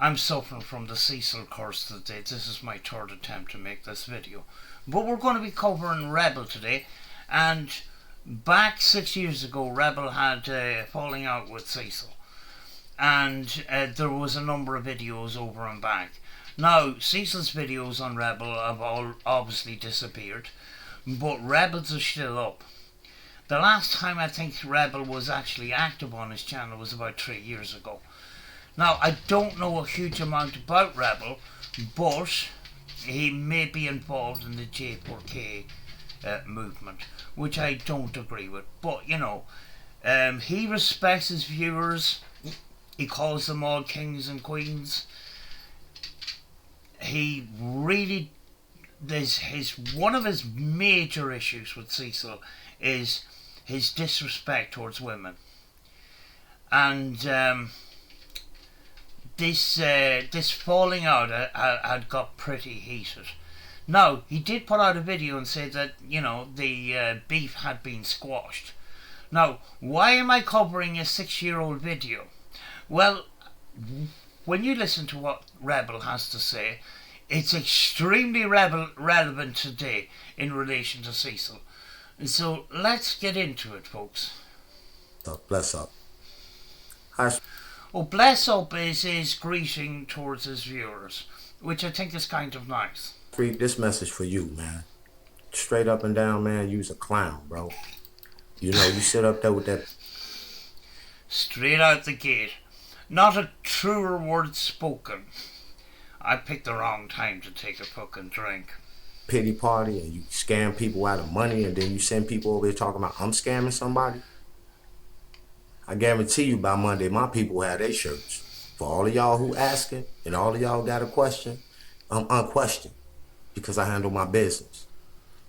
I'm suffering from the Cecil curse today. This is my third attempt to make this video. But we're going to be covering Rebel today. And back 6 years ago, Rebel had a falling out with Cecil. And there was a number of videos over and back. Now, Cecil's videos on Rebel have all obviously disappeared. But Rebel's are still up. The last time I think Rebel was actually active on his channel was about 3 years ago. Now, I don't know a huge amount about Rebel, but he may be involved in the J4K movement, which I don't agree with. But, you know, he respects his viewers. He calls them all kings and queens. He really... one of his major issues with Cecil is his disrespect towards women. And this falling out had got pretty heated. Now, he did put out a video and say that, you know, the beef had been squashed. Now, why am I covering a 6-year-old video? Well, when you listen to what Rebel has to say, it's extremely relevant today in relation to Cecil. So let's get into it, folks. Bless up. Oh, bless up is his greeting towards his viewers, which I think is kind of nice. This message for you, man. Straight up and down, man, you's a clown, bro. You know, you sit up there with that... Straight out the gate. Not a truer word spoken. I picked the wrong time to take a fucking drink. Pity party, and you scam people out of money, and then you send people over here talking about, I'm scamming somebody. I guarantee you by Monday, my people will have their shirts. For all of y'all who asking, and all of y'all got a question, I'm unquestioned, because I handle my business.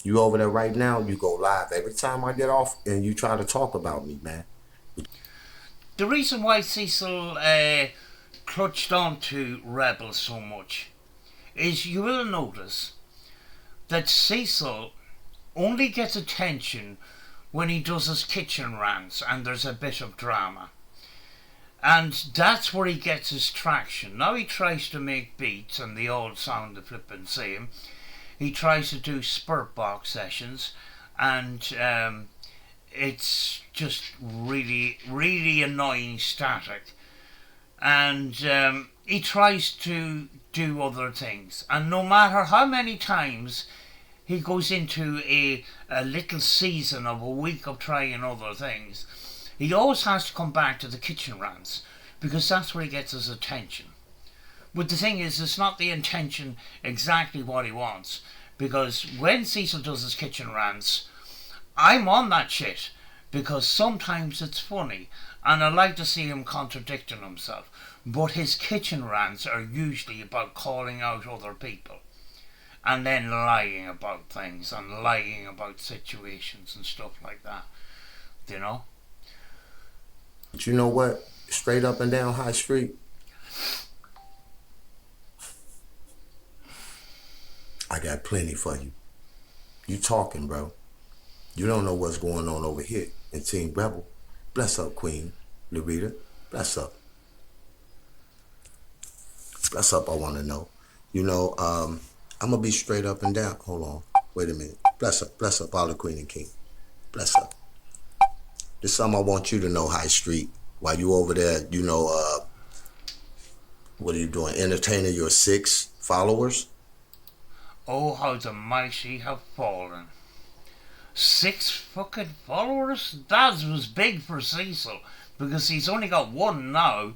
You over there right now, you go live every time I get off, and you try to talk about me, man. The reason why Cecil clutched on to Rebel so much is you will notice that Cecil only gets attention when he does his kitchen rants and there's a bit of drama. And that's where he gets his traction. Now he tries to make beats and they all sound the flippin' same. He tries to do spurt box sessions and it's just really annoying static. And he tries to do other things. And no matter how many times he goes into a little season of a week of trying other things, he always has to come back to the kitchen rants because that's where he gets his attention. But the thing is, it's not the intention exactly what he wants, because when Cecil does his kitchen rants, I'm on that shit because sometimes it's funny and I like to see him contradicting himself. But his kitchen rants are usually about calling out other people and then lying about things and lying about situations and stuff like that, you know. But you know what? Straight up and down High Street, I got plenty for you. You talking, bro. You don't know what's going on over here in Team Rebel. Bless up, Queen Larita. Bless up. Bless up, I want to know. You know, I'm going to be straight up and down. Hold on. Wait a minute. Bless up, all the Queen and King. Bless up. There's something I want you to know, High Street. While you over there, you know, what are you doing? Entertaining your 6 followers? Oh, how the mighty have fallen. 6 fucking followers? That was big for Cecil, because he's only got 1 now,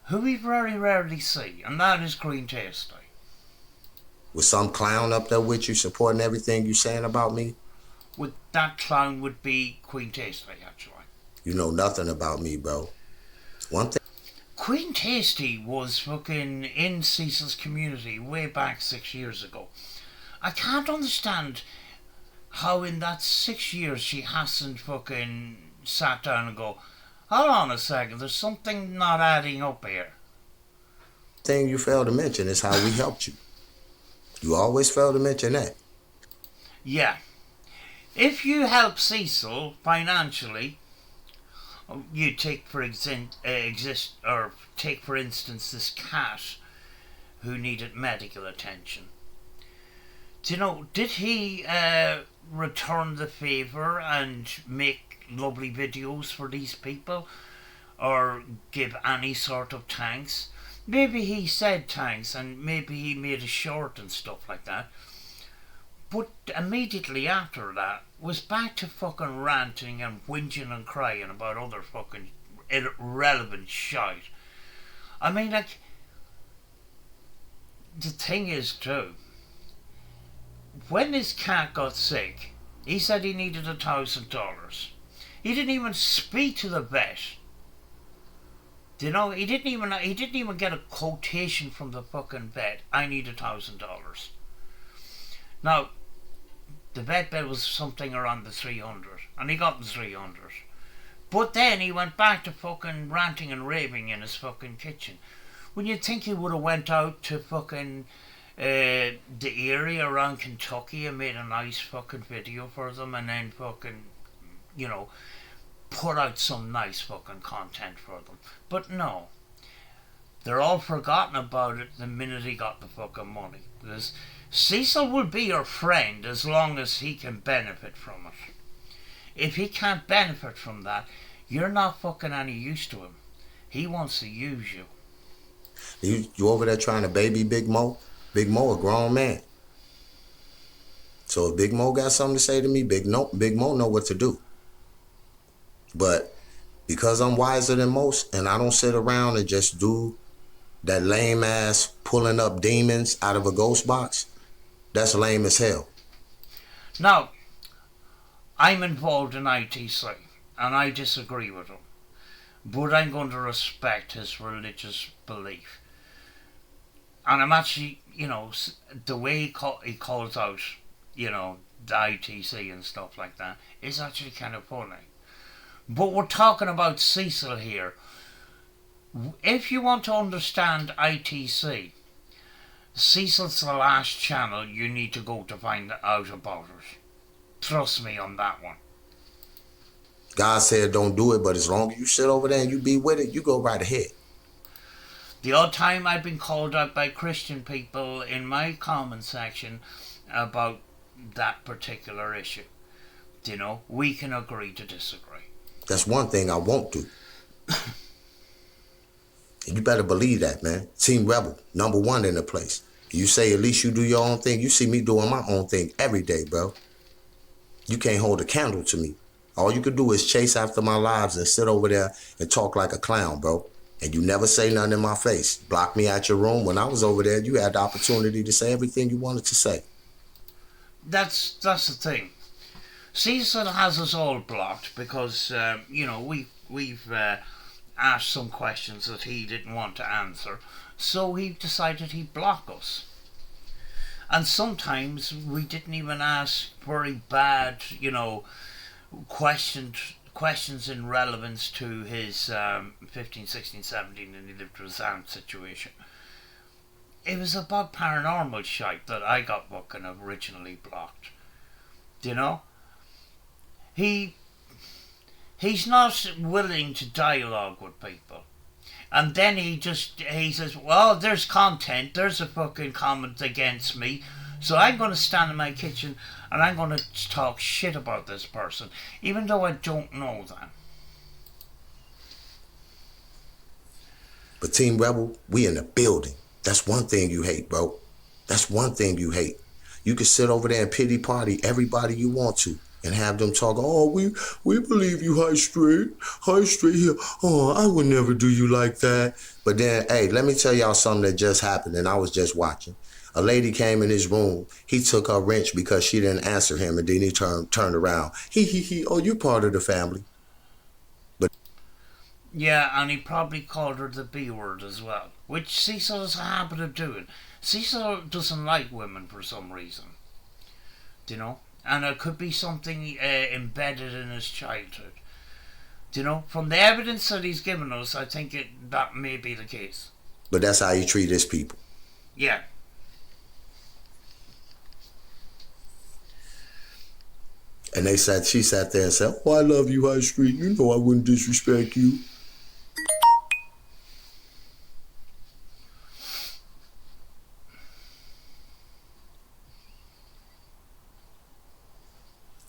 who we very rarely see, and that is Green Tasty. With some clown up there with you supporting everything you saying about me? With that clown would be Queen Tasty, actually. You know nothing about me, bro. One thing. Queen Tasty was fucking in Cecil's community way back 6 years ago. I can't understand how in that 6 years she hasn't fucking sat down and go, hold on a second, there's something not adding up here. Thing you failed to mention is how we helped you. You always fail to mention that. Yeah. If you help Cecil financially, You take for take for instance this cat who needed medical attention. Do you know? Did he return the favour and make lovely videos for these people, or give any sort of thanks? Maybe he said thanks, and maybe he made a short and stuff like that. But immediately after that, was back to fucking ranting and whinging and crying about other fucking irrelevant shite. I mean, like, the thing is too, when his cat got sick, he said he needed $1,000. He didn't even speak to the vet. You know, he didn't even get a quotation from the fucking vet. I need $1,000. Now, the vet bill was something around the 300, and he got the 300. But then he went back to fucking ranting and raving in his fucking kitchen. When you'd think he would have went out to fucking the area around Kentucky and made a nice fucking video for them, and then fucking, you know, put out some nice fucking content for them. But no, they're all forgotten about it the minute he got the fucking money. Because Cecil will be your friend as long as he can benefit from it. If he can't benefit from that, you're not fucking any use to him. He wants to use you. You over there trying to baby Big Mo? Big Mo a grown man. So if Big Mo got something to say to me, Big Mo know what to do. But because I'm wiser than most, and I don't sit around and just do that lame ass pulling up demons out of a ghost box, that's lame as hell. Now, I'm involved in ITC, and I disagree with him. But I'm going to respect his religious belief. And I'm actually, you know, the way he calls out, you know, the ITC and stuff like that is actually kind of funny. But we're talking about Cecil here. If you want to understand ITC, Cecil's the last channel you need to go to find out about it. Trust me on that one. God said don't do it, but as long as you sit over there and you be with it, you go right ahead. The odd time I've been called out by Christian people in my comment section about that particular issue. You know, we can agree to disagree. That's one thing I won't do. And you better believe that, man. Team Rebel, #1 in the place. You say at least you do your own thing. You see me doing my own thing every day, bro. You can't hold a candle to me. All you could do is chase after my lives and sit over there and talk like a clown, bro. And you never say nothing in my face. Block me out your room. When I was over there, you had the opportunity to say everything you wanted to say. That's the thing. Cecil has us all blocked because, you know, we've asked some questions that he didn't want to answer. So he decided he'd block us. And sometimes we didn't even ask very bad, you know, questions in relevance to his 15, 16, 17 and he lived with his aunt situation. It was about paranormal shite that I got fucking originally blocked. You know? He's not willing to dialogue with people. And then he says, well, there's content, there's a fucking comment against me, so I'm going to stand in my kitchen and I'm going to talk shit about this person, even though I don't know them. But Team Rebel, we in the building. That's one thing you hate, bro. That's one thing you hate. You can sit over there and pity party everybody you want to and have them talk, oh, we believe you, Highstreet here. Oh, I would never do you like that. But then, hey, let me tell y'all something that just happened, and I was just watching. A lady came in his room. He took her wrench because she didn't answer him, and then he turned around. Oh, you part of the family. But yeah, and he probably called her the B word as well, which Cecil has a habit of doing. Cecil doesn't like women for some reason, you know? And it could be something embedded in his childhood. You know, from the evidence that he's given us, I think that may be the case. But that's how he treat his people. Yeah. And she sat there and said, "Oh, I love you, High Street. You know I wouldn't disrespect you."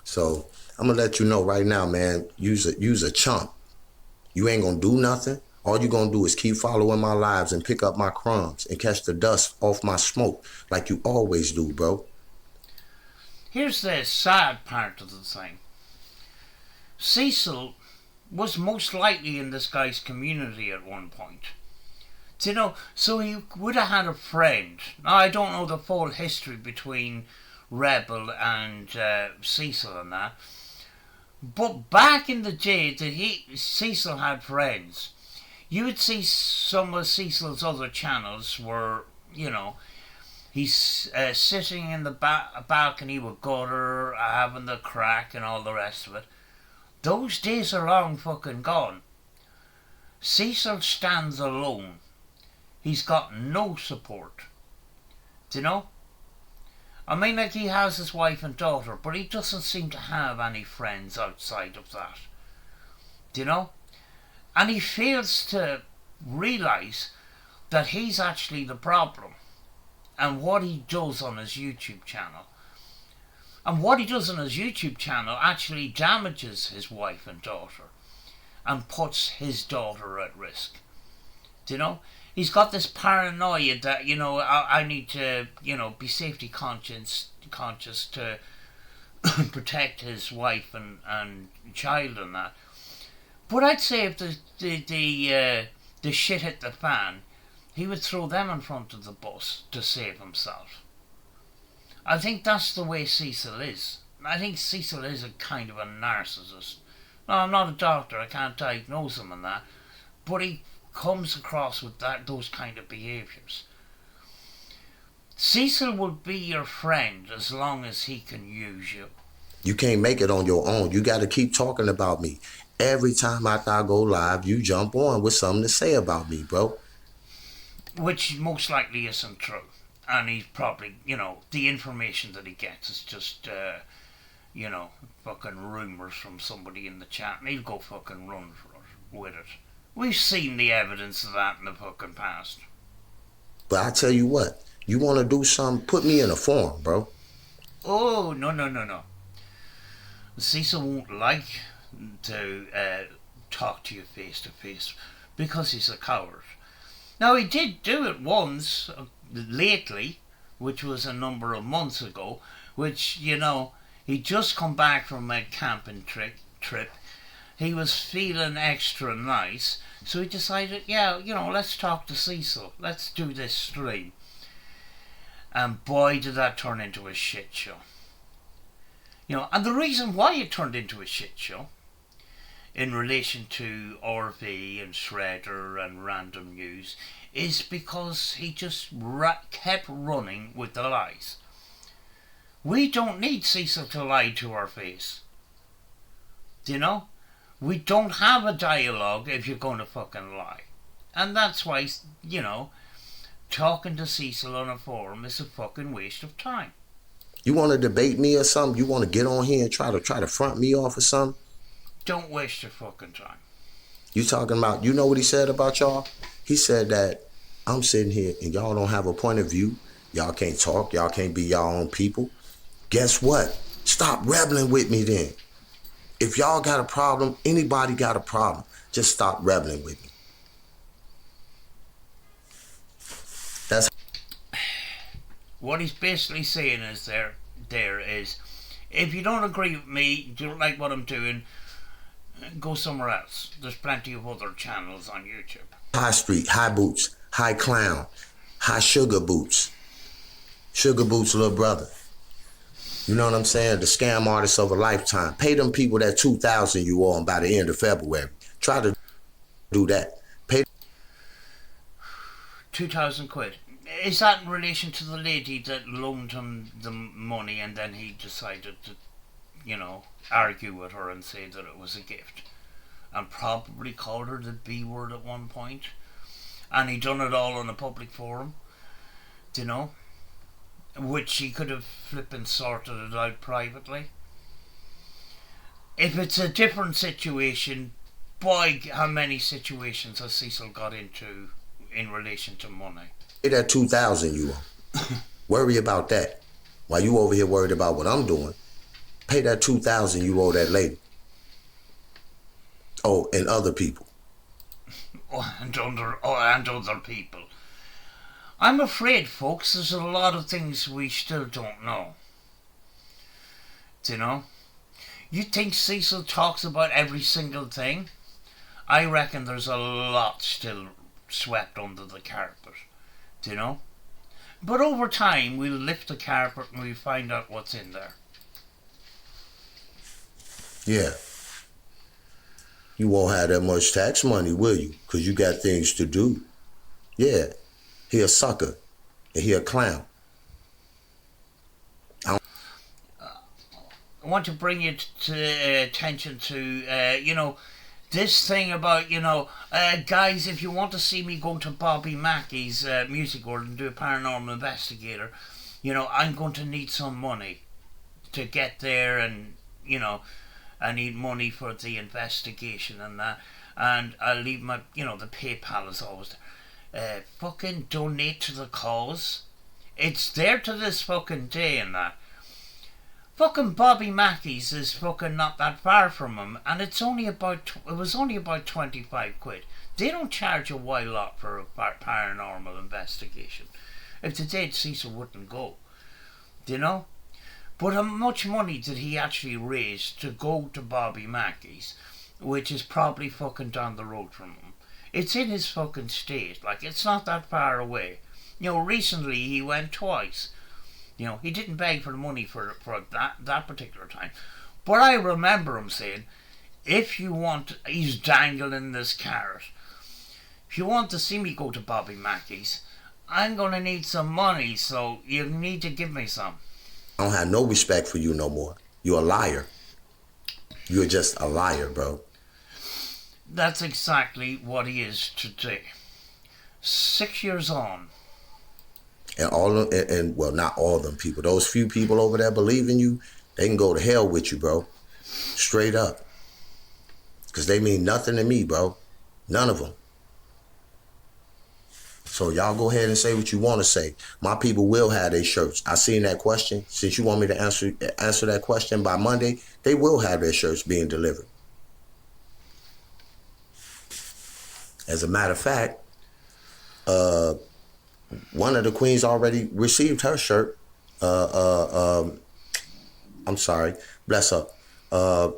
So I'm gonna let you know right now, man. Use a chump. You ain't gonna do nothing. All you gonna do is keep following my lives and pick up my crumbs and catch the dust off my smoke like you always do, bro. Here's the sad part of the thing. Cecil was most likely in this guy's community at one point. Do you know, so he would have had a friend. Now, I don't know the full history between Rebel and Cecil and that. But back in the day that Cecil had friends, you would see some of Cecil's other channels where, you know, he's sitting in the balcony with Gutter, having the crack and all the rest of it. Those days are long fucking gone. Cecil stands alone. He's got no support. Do you know? I mean, like, he has his wife and daughter, but he doesn't seem to have any friends outside of that. Do you know? And he fails to realise that he's actually the problem. And what he does on his YouTube channel. And what he does on his YouTube channel actually damages his wife and daughter. And puts his daughter at risk. Do you know? He's got this paranoia that, you know, I need to, you know, be safety conscious to protect his wife and child and that. But I'd say if the shit hit the fan, he would throw them in front of the bus to save himself. I think that's the way Cecil is. I think Cecil is a kind of a narcissist. No, I'm not a doctor, I can't diagnose him and that, but he comes across with those kind of behaviours. Cecil will be your friend as long as he can use you. You can't make it on your own. You got to keep talking about me. Every time after I go live, you jump on with something to say about me, bro. Which most likely isn't true. And he's probably, you know, the information that he gets is just, you know, fucking rumours from somebody in the chat, and he'll go fucking run with it. We've seen the evidence of that in the fucking past. But I tell you what, you want to do something, put me in a forum, bro. Oh, no. Cecil won't like to talk to you face to face because he's a coward. Now, he did do it once, lately, which was a number of months ago, which, you know, he'd just come back from a camping trip. He was feeling extra nice, so he decided, yeah, you know, let's talk to Cecil. Let's do this stream. And boy, did that turn into a shit show. You know, and the reason why it turned into a shit show, in relation to RV and Shredder and Random News, is because he just kept running with the lies. We don't need Cecil to lie to our face. Do you know? We don't have a dialogue if you're going to fucking lie. And that's why, you know, talking to Cecil on a forum is a fucking waste of time. You want to debate me or something? You want to get on here and try to front me off or something? Don't waste your fucking time. You talking about, you know what he said about y'all? He said that I'm sitting here and y'all don't have a point of view. Y'all can't talk. Y'all can't be y'all own people. Guess what? Stop rebelling with me then. If y'all got a problem, anybody got a problem, just stop rebelling with me. That's what he's basically saying is there is, if you don't agree with me, you don't like what I'm doing, go somewhere else. There's plenty of other channels on YouTube. High Street, High Boots, High Clown, High Sugar Boots. Sugar Boots' little brother. You know what I'm saying? The scam artists of a lifetime. Pay them people that $2,000 you owe them by the end of February. Try to do that. Pay 2,000 quid. Is that in relation to the lady that loaned him the money and then he decided to, you know, argue with her and say that it was a gift? And probably called her the B word at one point. And he done it all on a public forum. Do you know? Which he could have flipping sorted it out privately. if it's a different situation, boy, how many situations has Cecil got into in relation to money? Pay that 2,000 you owe. Worry about that. While you over here worried about what I'm doing, pay that 2,000 you owe that lady. Oh, and other people. And other people. I'm afraid, folks, there's a lot of things we still don't know. Do you know? You think Cecil talks about every single thing? I reckon there's a lot still swept under the carpet. Do you know? But over time, we'll lift the carpet and we'll find out what's in there. Yeah. You won't have that much tax money, will you? Because you got things to do. Yeah. He a sucker. And he a clown. I want to bring you to attention to, this thing about, guys, if you want to see me go to Bobby Mackey's music world and do a paranormal investigator, I'm going to need some money to get there, and, I need money for the investigation and that. And I'll leave my, the PayPal is always there. Fucking donate to the cause. It's there to this fucking day and that. Fucking Bobby Mackey's is fucking not that far from him, and it was only about 25 quid. They don't charge a wild lot for a paranormal investigation. If they did, Cecil wouldn't go. Do you know? But how much money did he actually raise to go to Bobby Mackey's, which is probably fucking down the road from him? It's in his fucking state. Like, it's not that far away. Recently he went twice. He didn't beg for the money for that particular time. But I remember him saying, he's dangling this carrot. If you want to see me go to Bobby Mackey's, I'm going to need some money, so you need to give me some. I don't have no respect for you no more. You're a liar. You're just a liar, bro. That's exactly what he is today. 6 years on. And well, not all of them people. Those few people over there believe in you, they can go to hell with you, bro. Straight up. Because they mean nothing to me, bro. None of them. So y'all go ahead and say what you want to say. My people will have their shirts. I seen that question. Since you want me to answer that question by Monday, they will have their shirts being delivered. As a matter of fact, one of the queens already received her shirt. I'm sorry, bless her,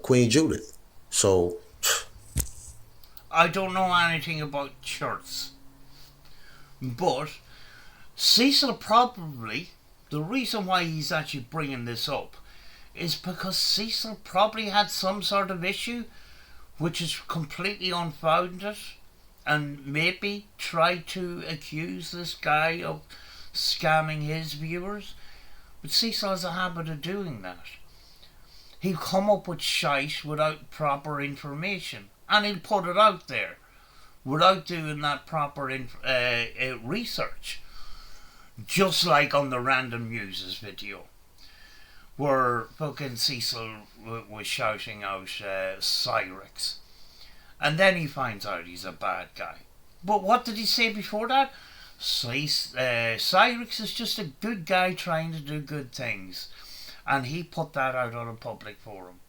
Queen Judith. So I don't know anything about shirts, but Cecil probably, the reason why he's actually bringing this up is because Cecil probably had some sort of issue which is completely unfounded, and maybe try to accuse this guy of scamming his viewers. But Cecil has a habit of doing that. He'll come up with shite without proper information, and he'll put it out there without doing that proper research. Just like on the Random Muses video, where fucking Cecil was shouting out Cyrix. And then he finds out he's a bad guy. But what did he say before that? Cyrix is just a good guy trying to do good things. And he put that out on a public forum.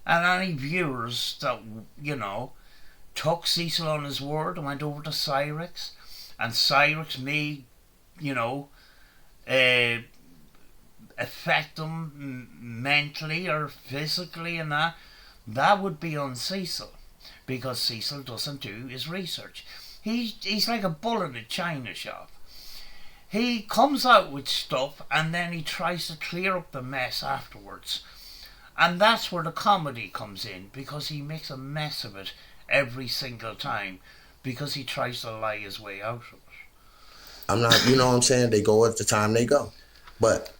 And any viewers that, took Cecil on his word and went over to Cyrix, and Cyrix may, affect them mentally or physically and that would be on Cecil, because Cecil doesn't do his research. He's like a bull in a china shop. He comes out with stuff and then he tries to clear up the mess afterwards. And that's where the comedy comes in, because he makes a mess of it every single time, because he tries to lie his way out of it. I'm not, you know what I'm saying? They go at the time they go. But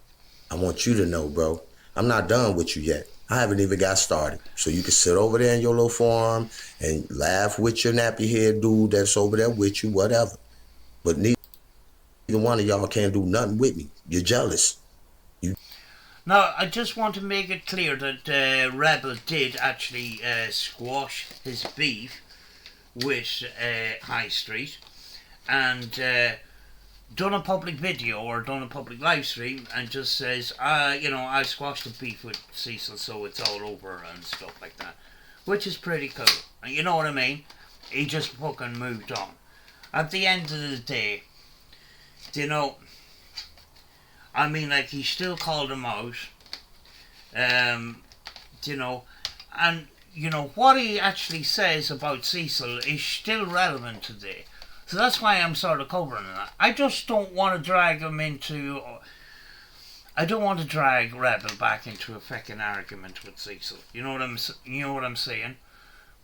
I want you to know, bro, I'm not done with you yet. I haven't even got started. So you can sit over there in your little farm and laugh with your nappy head dude that's over there with you, whatever. But neither one of y'all can't do nothing with me. You're jealous. Now, I just want to make it clear that Rebel did actually squash his beef with Highstreet, and done a public video or done a public live stream and just says, I squashed the beef with Cecil, so it's all over and stuff like that, which is pretty cool. You know what I mean? He just fucking moved on. At the end of the day, he still called him out, and what he actually says about Cecil is still relevant today. So that's why I'm sort of covering that. I just don't want to drag him into... I don't want to drag Rebel back into a fucking argument with Cecil. You know what I'm saying?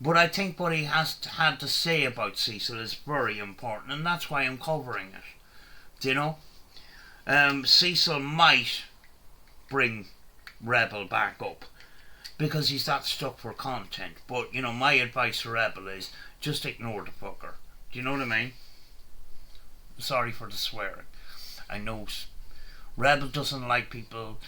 But I think what he had to say about Cecil is very important, and that's why I'm covering it. Cecil might bring Rebel back up because he's that stuck for content. But, my advice to Rebel is just ignore the fucker. Do you know what I mean? Sorry for the swearing. I know Rebel doesn't like people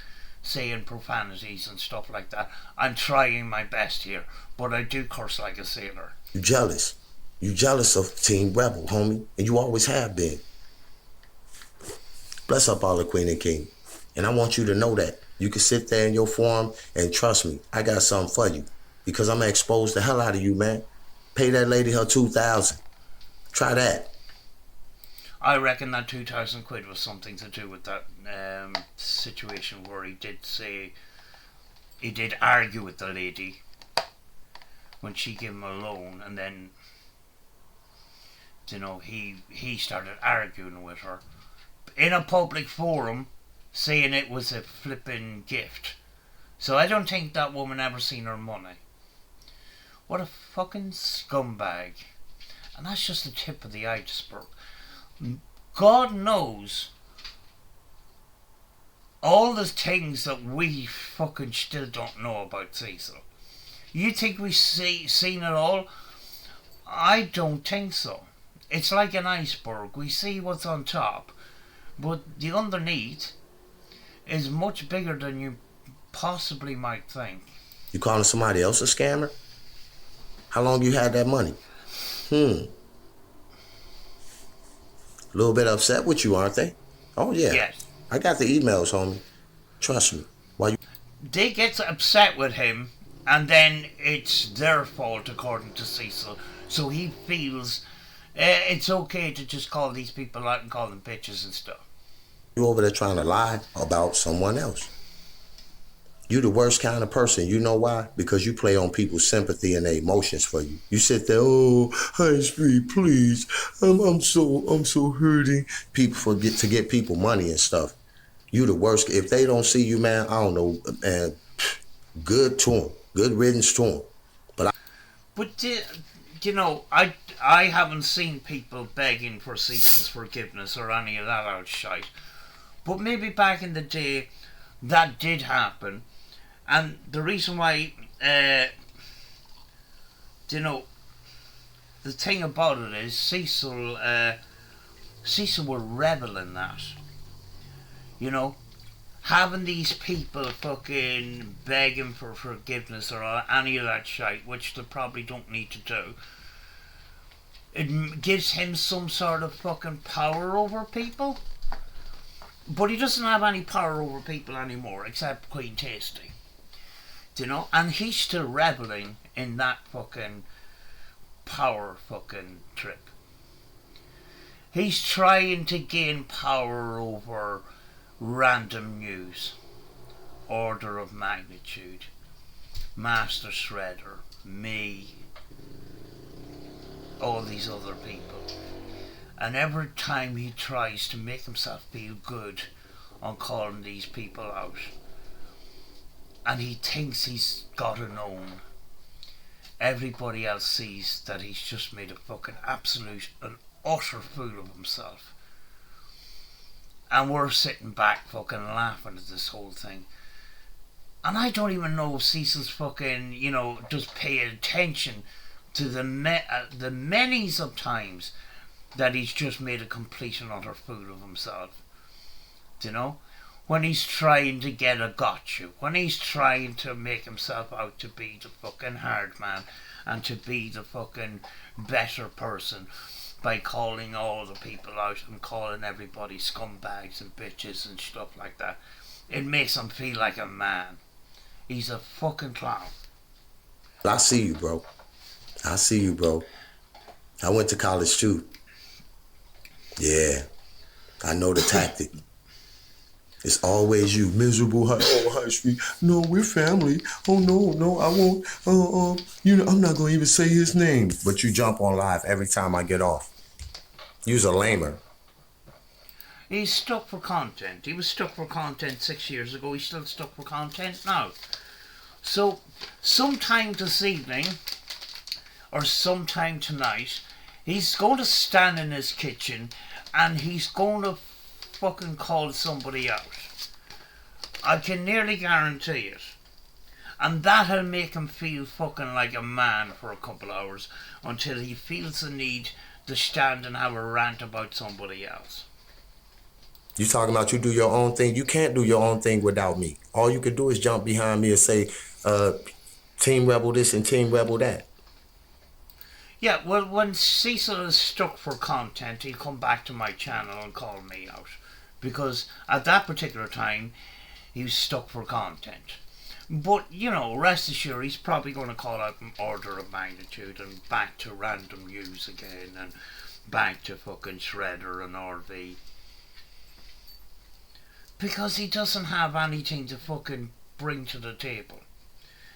saying profanities and stuff like that. I'm trying my best here, but I do curse like a sailor. You jealous. You jealous of Team Rebel, homie. And you always have been. Bless up all the Queen and King. And I want you to know that. You can sit there in your forum and trust me, I got something for you. Because I'm going to expose the hell out of you, man. Pay that lady her $2,000. Try that. I reckon that 2,000 quid was something to do with that situation where he did argue with the lady when she gave him a loan, and then he started arguing with her in a public forum, saying it was a flipping gift. So I don't think that woman ever seen her money. What a fucking scumbag. And that's just the tip of the iceberg. God knows all the things that we fucking still don't know about Cecil. You think we've seen it all? I don't think so. It's like an iceberg. We see what's on top, but the underneath is much bigger than you possibly might think. You calling somebody else a scammer? How long you had that money? A little bit upset with you, aren't they? Oh, yeah. Yes. I got the emails, homie. Trust me. They get upset with him, and then it's their fault, according to Cecil. So he feels it's okay to just call these people out and call them bitches and stuff. You over there trying to lie about someone else. You the worst kind of person. You know why? Because you play on people's sympathy and their emotions for you. You sit there, oh, Highstreet, please, I'm so hurting. People to get people money and stuff. You the worst. If they don't see you, man, I don't know, man. Good to them. Good riddance to them. But I haven't seen people begging for Cecil's forgiveness or any of that outshite. But maybe back in the day, that did happen. And the reason why, the thing about it is Cecil were Rebel in that. Having these people fucking begging for forgiveness or any of that shite, which they probably don't need to do, it gives him some sort of fucking power over people. But he doesn't have any power over people anymore, except Queen Tasty. And he's still reveling in that fucking power fucking trip. He's trying to gain power over random news, order of magnitude, Master Shredder, me, all these other people. And every time he tries to make himself feel good on calling these people out, and he thinks he's got it known, everybody else sees that he's just made a fucking absolute and utter fool of himself. And we're sitting back fucking laughing at this whole thing. And I don't even know if Cecil's fucking, does pay attention to the many's of times that he's just made a complete and utter fool of himself. when he's trying to get a gotcha, when he's trying to make himself out to be the fucking hard man and to be the fucking better person by calling all the people out and calling everybody scumbags and bitches and stuff like that. It makes him feel like a man. He's a fucking clown. I see you, bro. I see you, bro. I went to college too. Yeah, I know the tactic. It's always you, miserable. High Street. No, we're family. Oh no, I won't. I'm not gonna even say his name. But you jump on live every time I get off. You's a lamer. He's stuck for content. He was stuck for content 6 years ago. He's still stuck for content now. So, sometime this evening, or sometime tonight, he's going to stand in his kitchen and he's going to fucking call somebody out. I can nearly guarantee it. And that'll make him feel fucking like a man for a couple of hours until he feels the need to stand and have a rant about somebody else. You talking about you do your own thing? You can't do your own thing without me. All you can do is jump behind me and say, Team Rebel this and Team Rebel that. Yeah, well, when Cecil is stuck for content, he'll come back to my channel and call me out. Because at that particular time, he was stuck for content. But, rest assured, he's probably going to call out an order of magnitude and back to random news again and back to fucking Shredder and RV. Because he doesn't have anything to fucking bring to the table.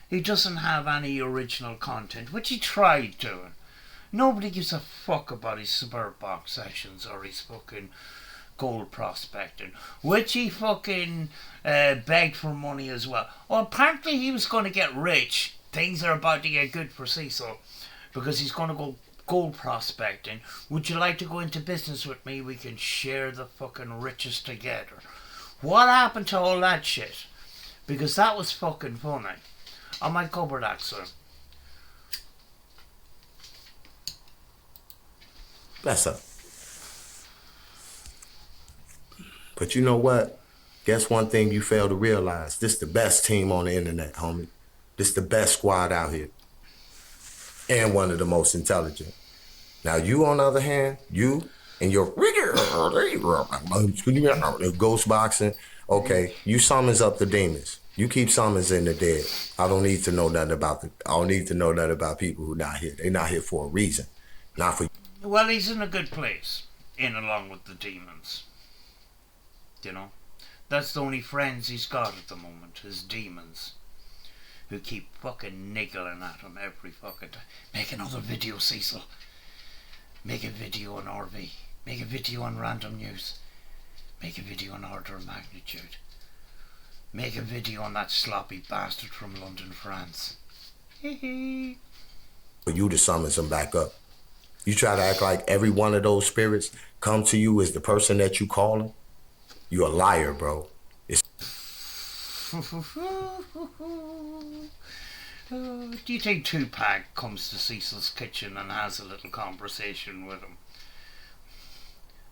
He doesn't have any original content, which he tried doing. Nobody gives a fuck about his Suburb Box sessions or his fucking gold prospecting, which he fucking begged for money as well. Well, apparently he was going to get rich. Things are about to get good for Cecil because he's going to go gold prospecting. Would you like to go into business with me? We can share the fucking riches together. What happened to all that shit? Because that was fucking funny. I might cover that, sir. Bless up. But you know what? Guess one thing you fail to realize. This the best team on the internet, homie. This the best squad out here. And one of the most intelligent. Now you, on the other hand, you and your ghost boxing, okay, you summons up the demons. You keep summons in the dead. I don't need to know nothing about people who not here. They're not here for a reason. Not for. Well, he's in a good place, in along with the demons. That's the only friends he's got at the moment, his demons, who keep fucking niggling at him every fucking time. Make another video, Cecil. Make a video on RV. Make a video on random news. Make a video on order of magnitude. Make a video on that sloppy bastard from London, France. For you to summon them back up. You try to act like every one of those spirits come to you as the person that you calling. You a liar, bro. Do you think Tupac comes to Cecil's kitchen and has a little conversation with him?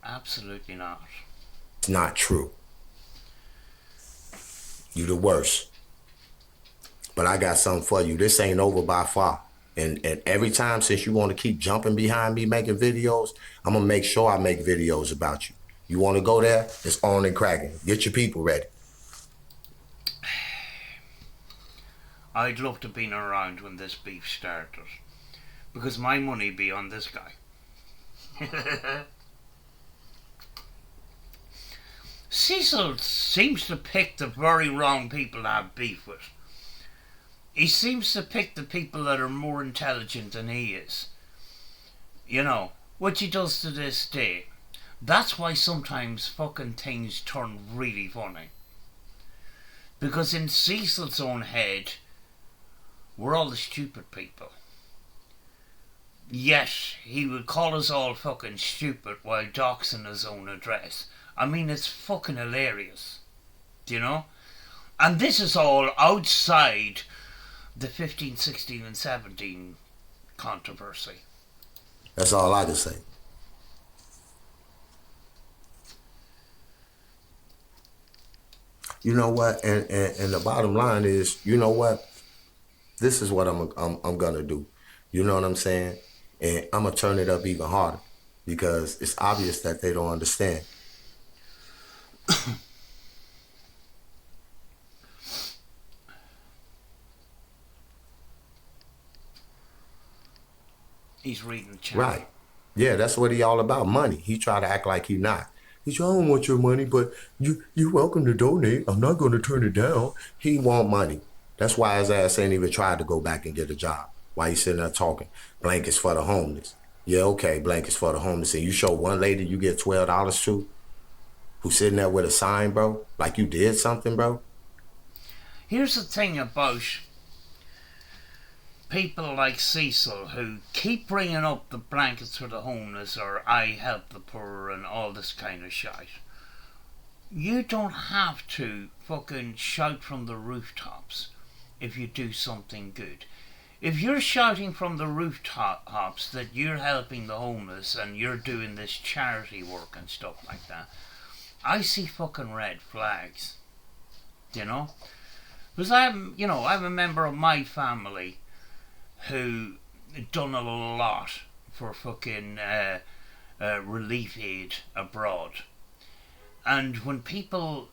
Absolutely not. It's not true. You the worst. But I got something for you. This ain't over by far. And every time, since you want to keep jumping behind me making videos, I'm going to make sure I make videos about you. You want to go there? It's on and cracking. Get your people ready. I'd love to have been around when this beef started. Because my money be on this guy. Cecil seems to pick the very wrong people to have beef with. He seems to pick the people that are more intelligent than he is. Which he does to this day. That's why sometimes fucking things turn really funny. Because in Cecil's own head, we're all the stupid people. Yet, he would call us all fucking stupid while doxing his own address. I mean, it's fucking hilarious. And this is all outside the 15, 16 and 17 controversy. That's all I can say. You know what? And the bottom line is, you know what? This is what I'm gonna do. You know what I'm saying? And I'm gonna turn it up even harder because it's obvious that they don't understand. He's reading the chat. Right. Yeah, that's what he all about. Money. He try to act like he not. He said, I don't want your money, but you're welcome to donate. I'm not gonna turn it down. He want money. That's why his ass ain't even tried to go back and get a job. Why he sitting there talking? Blankets for the homeless. Yeah, okay, blankets for the homeless. And you show one lady you get $12 to, who's sitting there with a sign, bro, like you did something, bro. Here's the thing about people like Cecil who keep bringing up the blankets for the homeless or I help the poor and all this kind of shit. You don't have to fucking shout from the rooftops if you do something good. If you're shouting from the rooftops that you're helping the homeless and you're doing this charity work and stuff like that, I see fucking red flags. You know? Because I'm a member of my family who done a lot for fucking relief aid abroad. And when people,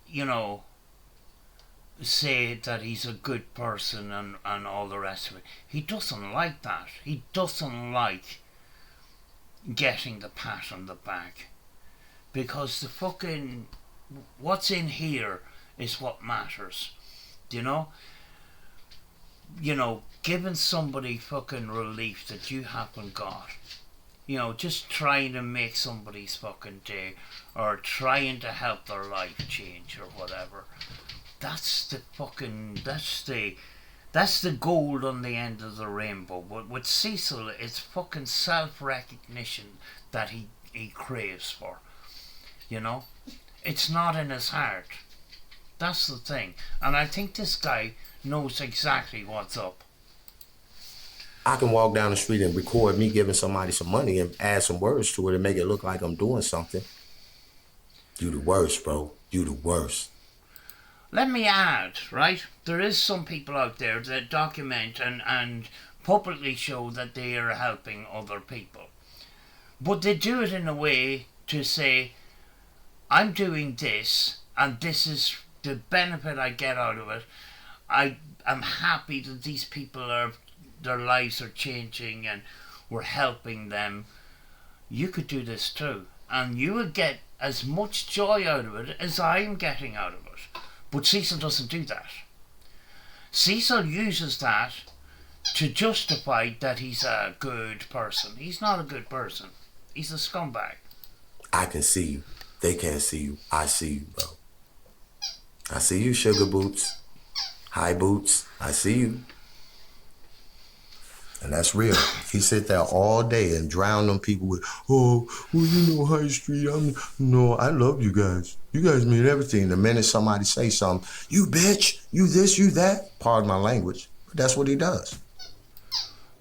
say that he's a good person and all the rest of it, he doesn't like that. He doesn't like getting the pat on the back. Because the fucking, what's in here is what matters. You know, giving somebody fucking relief that you haven't got. Just trying to make somebody's fucking day or trying to help their life change or whatever. That's the gold on the end of the rainbow. But with Cecil, it's fucking self-recognition that he craves for. It's not in his heart. That's the thing. And I think this guy knows exactly what's up. I can walk down the street and record me giving somebody some money and add some words to it and make it look like I'm doing something. You the worst, bro. You the worst. Let me add, right? There is some people out there that document and publicly show that they are helping other people. But they do it in a way to say, I'm doing this and this is the benefit I get out of it. I'm happy that these people their lives are changing and we're helping them. You could do this too. And you would get as much joy out of it as I'm getting out of it. But Cecil doesn't do that. Cecil uses that to justify that he's a good person. He's not a good person. He's a scumbag. I can see you. They can't see you. I see you, bro. I see you, sugar boots. High boots. I see you. And that's real. He sit there all day and drown them people with, oh, well, High Street, I love you guys. You guys mean everything. The minute somebody say something, you bitch, you this, you that, pardon my language, but that's what he does.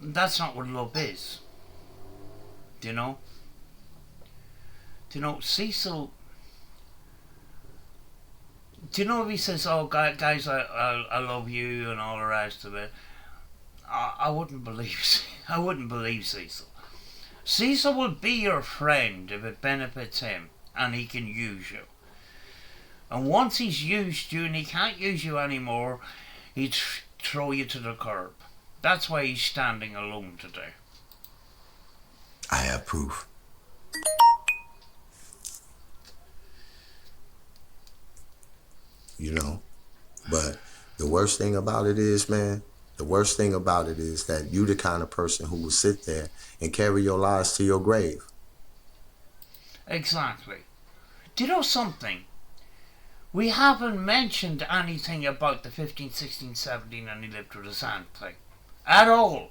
That's not what love is. Cecil, if he says, oh, guys, I love you and all the rest of it, I wouldn't believe Cecil. Cecil will be your friend if it benefits him and he can use you. And once he's used you and he can't use you anymore, he'd throw you to the curb. That's why he's standing alone today. I have proof. But the worst thing about it is, man, that you the kind of person who will sit there and carry your lies to your grave. Exactly. Do you know something? We haven't mentioned anything about the 15, 16, 17 and he lived with his aunt thing. At all.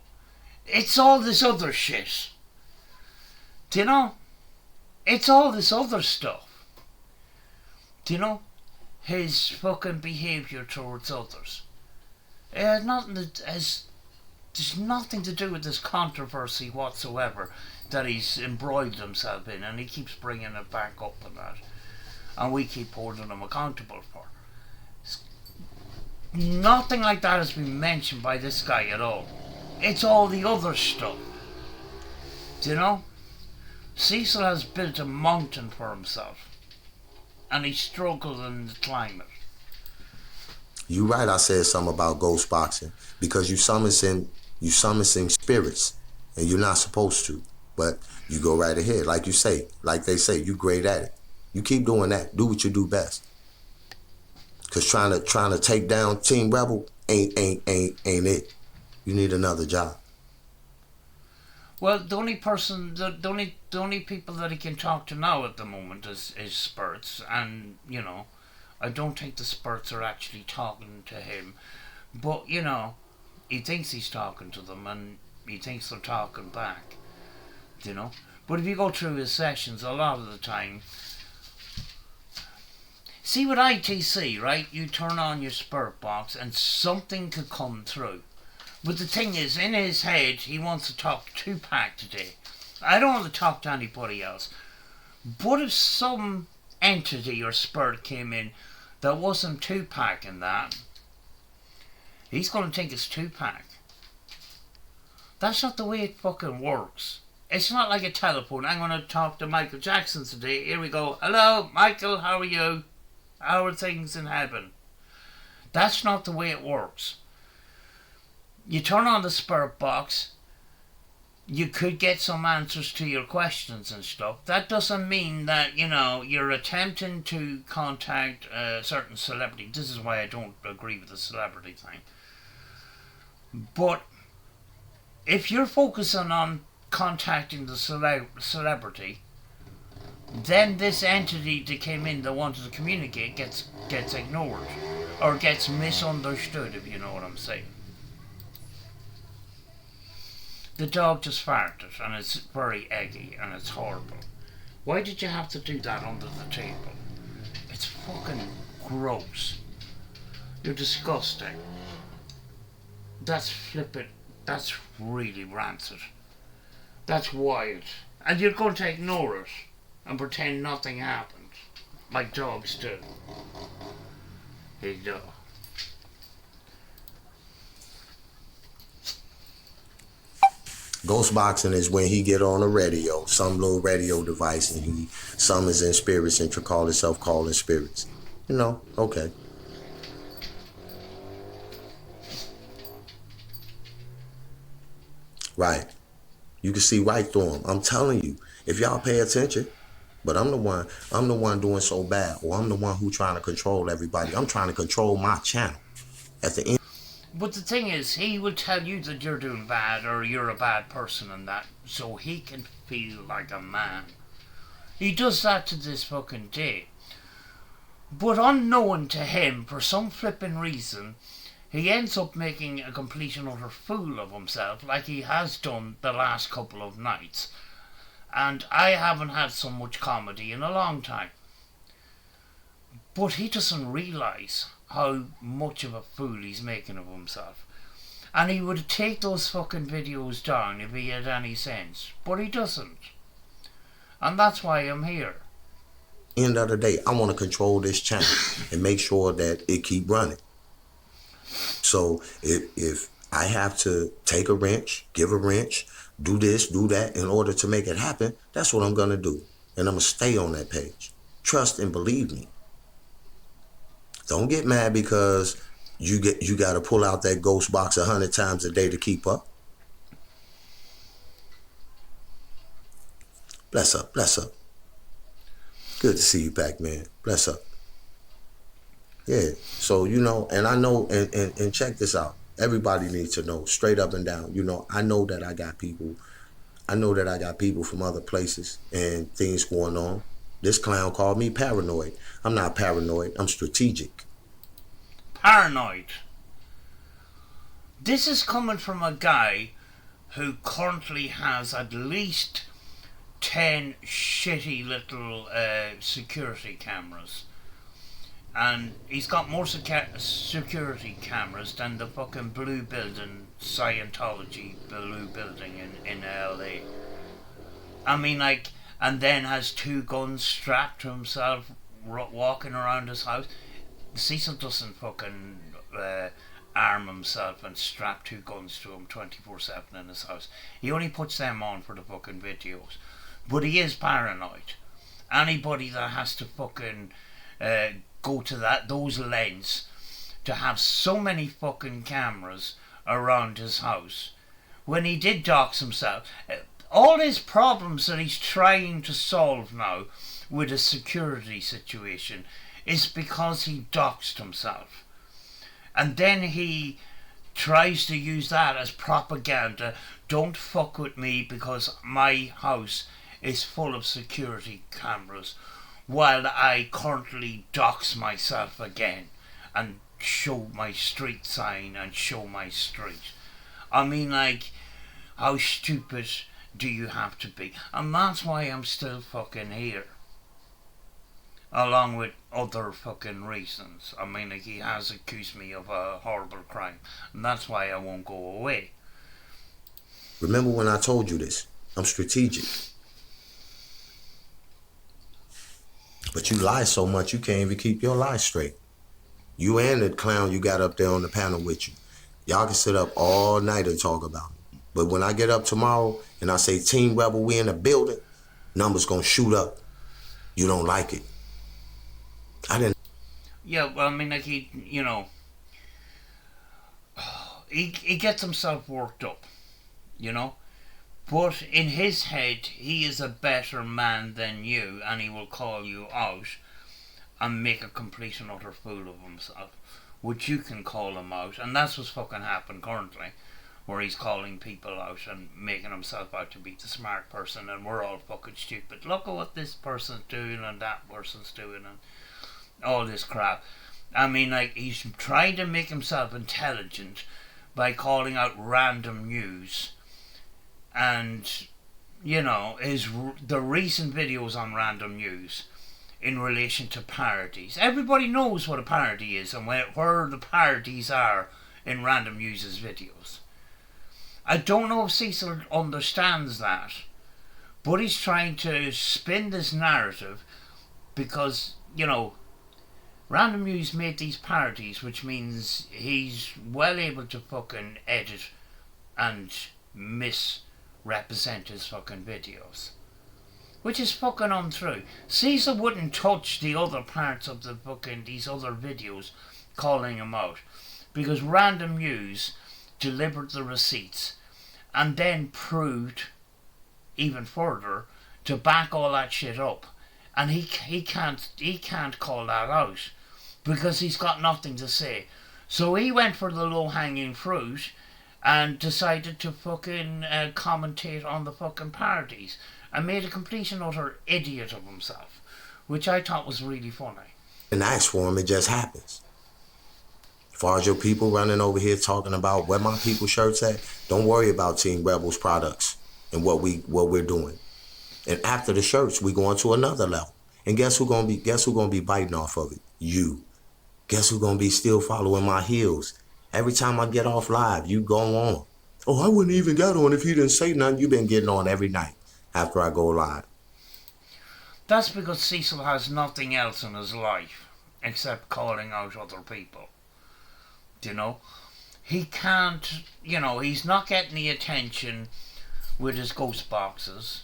It's all this other shit. Do you know? It's all this other stuff. Do you know? His fucking behaviour towards others. There's nothing to do with this controversy whatsoever that he's embroiled himself in, and he keeps bringing it back up and that, and we keep holding him accountable for. It's Nothing like that has been mentioned by this guy at all. It's all the other stuff. Do you know? Cecil has built a mountain for himself. And he struggled in the climate. You right, I said something about ghost boxing. Because you summoning spirits. And you're not supposed to. But you go right ahead. Like you say, like they say, you great at it. You keep doing that. Do what you do best. Cause trying to take down Team Rebel ain't it. You need another job. Well, the only people that he can talk to now at the moment is spirits, and you know, I don't think the spirits are actually talking to him, but you know, he thinks he's talking to them, and he thinks they're talking back. You know, but if you go through his sessions, a lot of the time. See, with ITC, right, you turn on your spirit box and something could come through. But the thing is, in his head, he wants to talk Tupac today. I don't want to talk to anybody else. But if some entity or spirit came in that wasn't Tupac in that, he's going to think it's Tupac. That's not the way it fucking works. It's not like a telephone. I'm going to talk to Michael Jackson today. Here we go. Hello, Michael, how are you? How are things in heaven? That's not the way it works. You turn on the spirit box, you could get some answers to your questions and stuff. That doesn't mean that, you know, you're attempting to contact a certain celebrity. This is why I don't agree with the celebrity thing. But if you're focusing on contacting the celebrity, then this entity that came in that wanted to communicate gets ignored or gets misunderstood, if you know what I'm saying. The dog just farted and it's very eggy and it's horrible. Why did you have to do that under the table? It's fucking gross. You're disgusting. That's flippant. That's really rancid. That's wild. And you're going to ignore it and pretend nothing happened, like dogs do. Hey, dog. Ghost boxing is when he get on a radio, some little radio device, and he summons in spirits and to call himself calling spirits. You know, okay. Right. You can see right through him. I'm telling you, if y'all pay attention. But I'm the one doing so bad, or I'm the one who trying to control everybody. I'm trying to control my channel. At the end. But the thing is, he will tell you that you're doing bad or you're a bad person and that, so he can feel like a man. He does that to this fucking day. But unknown to him, for some flipping reason, he ends up making a complete and utter fool of himself, like he has done the last couple of nights. And I haven't had so much comedy in a long time. But he doesn't realise how much of a fool he's making of himself. And he would take those fucking videos down if he had any sense. But he doesn't. And that's why I'm here. End of the day, I want to control this channel and make sure that it keep running. So if I have to take a wrench, give a wrench, do this, do that in order to make it happen, that's what I'm going to do. And I'm going to stay on that page. Trust and believe me. Don't get mad because you got to pull out that ghost box 100 times a day to keep up. Bless up, bless up. Good to see you back, man. Bless up. Yeah, so, you know, and I know, and check this out. Everybody needs to know, straight up and down. You know, I know that I got people from other places and things going on. This clown called me paranoid. I'm not paranoid. I'm strategic. Paranoid. This is coming from a guy who currently has at least 10 shitty little security cameras. And he's got more security cameras than the fucking blue building, Scientology blue building in LA. I mean, like, and then has 2 guns strapped to himself walking around his house. Cecil doesn't fucking arm himself and strap 2 guns to him 24/7 in his house. He only puts them on for the fucking videos. But he is paranoid. Anybody that has to fucking go to those lengths to have so many fucking cameras around his house, when he did dox himself, all his problems that he's trying to solve now with a security situation is because he doxed himself. And then he tries to use that as propaganda. Don't fuck with me because my house is full of security cameras, while I currently dox myself again and show my street sign and show my street. I mean, like, how stupid do you have to be? And that's why I'm still fucking here. Along with other fucking reasons. I mean, like, he has accused me of a horrible crime, and that's why I won't go away. Remember when I told you this? I'm strategic. But you lie so much you can't even keep your lies straight. You and the clown you got up there on the panel with you. Y'all can sit up all night and talk about it. But when I get up tomorrow and I say, Team Rebel, we in the building, numbers gonna shoot up. You don't like it. I didn't. Yeah, well, I mean, like, he gets himself worked up, But in his head, he is a better man than you, and he will call you out and make a complete and utter fool of himself, which you can call him out, and that's what's fucking happened currently, where he's calling people out and making himself out to be the smart person, and we're all fucking stupid. Look at what this person's doing and that person's doing and all this crap. I mean, like, he's trying to make himself intelligent by calling out random news, and the recent videos on random news in relation to parodies. Everybody knows what a parody is and where the parodies are in random news's videos. I don't know if Cecil understands that, but he's trying to spin this narrative because, Random News made these parodies, which means he's well able to fucking edit and misrepresent his fucking videos. Which is fucking untrue. Cecil wouldn't touch the other parts of the fucking these other videos calling him out, because Random News delivered the receipts and then proved even further to back all that shit up, and he can't call that out because he's got nothing to say. So he went for the low hanging fruit and decided to fucking commentate on the fucking parodies and made a complete and utter idiot of himself, which I thought was really funny. And ask for him, it just happens. As far as your people running over here talking about where my people shirts at, don't worry about Team Rebels products and what we're doing. And after the shirts, we going to another level. And guess who gonna be biting off of it? You. Guess who gonna be still following my heels? Every time I get off live, you go on. Oh, I wouldn't even get on if you didn't say nothing. You've been getting on every night after I go live. That's because Cecil has nothing else in his life except calling out other people. He can't, he's not getting the attention with his ghost boxes.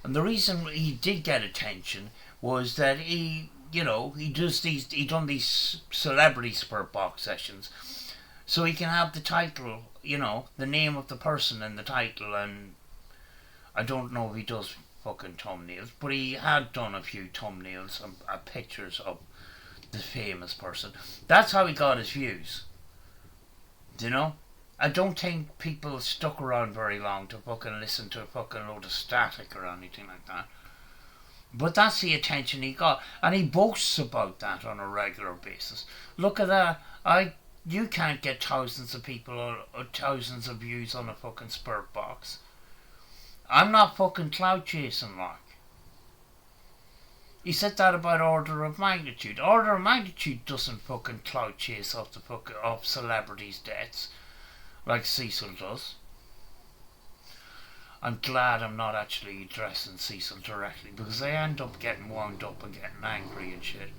And the reason he did get attention was that he done these celebrity spirit box sessions, so he can have the title, the name of the person in the title. And I don't know if he does fucking thumbnails, but he had done a few thumbnails and pictures of the famous person. That's how he got his views. I don't think people stuck around very long to fucking listen to a fucking load of static or anything like that. But that's the attention he got, and he boasts about that on a regular basis. Look at that. You can't get thousands of people or thousands of views on a fucking spirit box. I'm not fucking cloud chasing, like. He said that about Order of Magnitude. Order of Magnitude doesn't fucking cloud chase off celebrities' deaths like Cecil does. I'm glad I'm not actually addressing Cecil directly, because I end up getting wound up and getting angry and shit.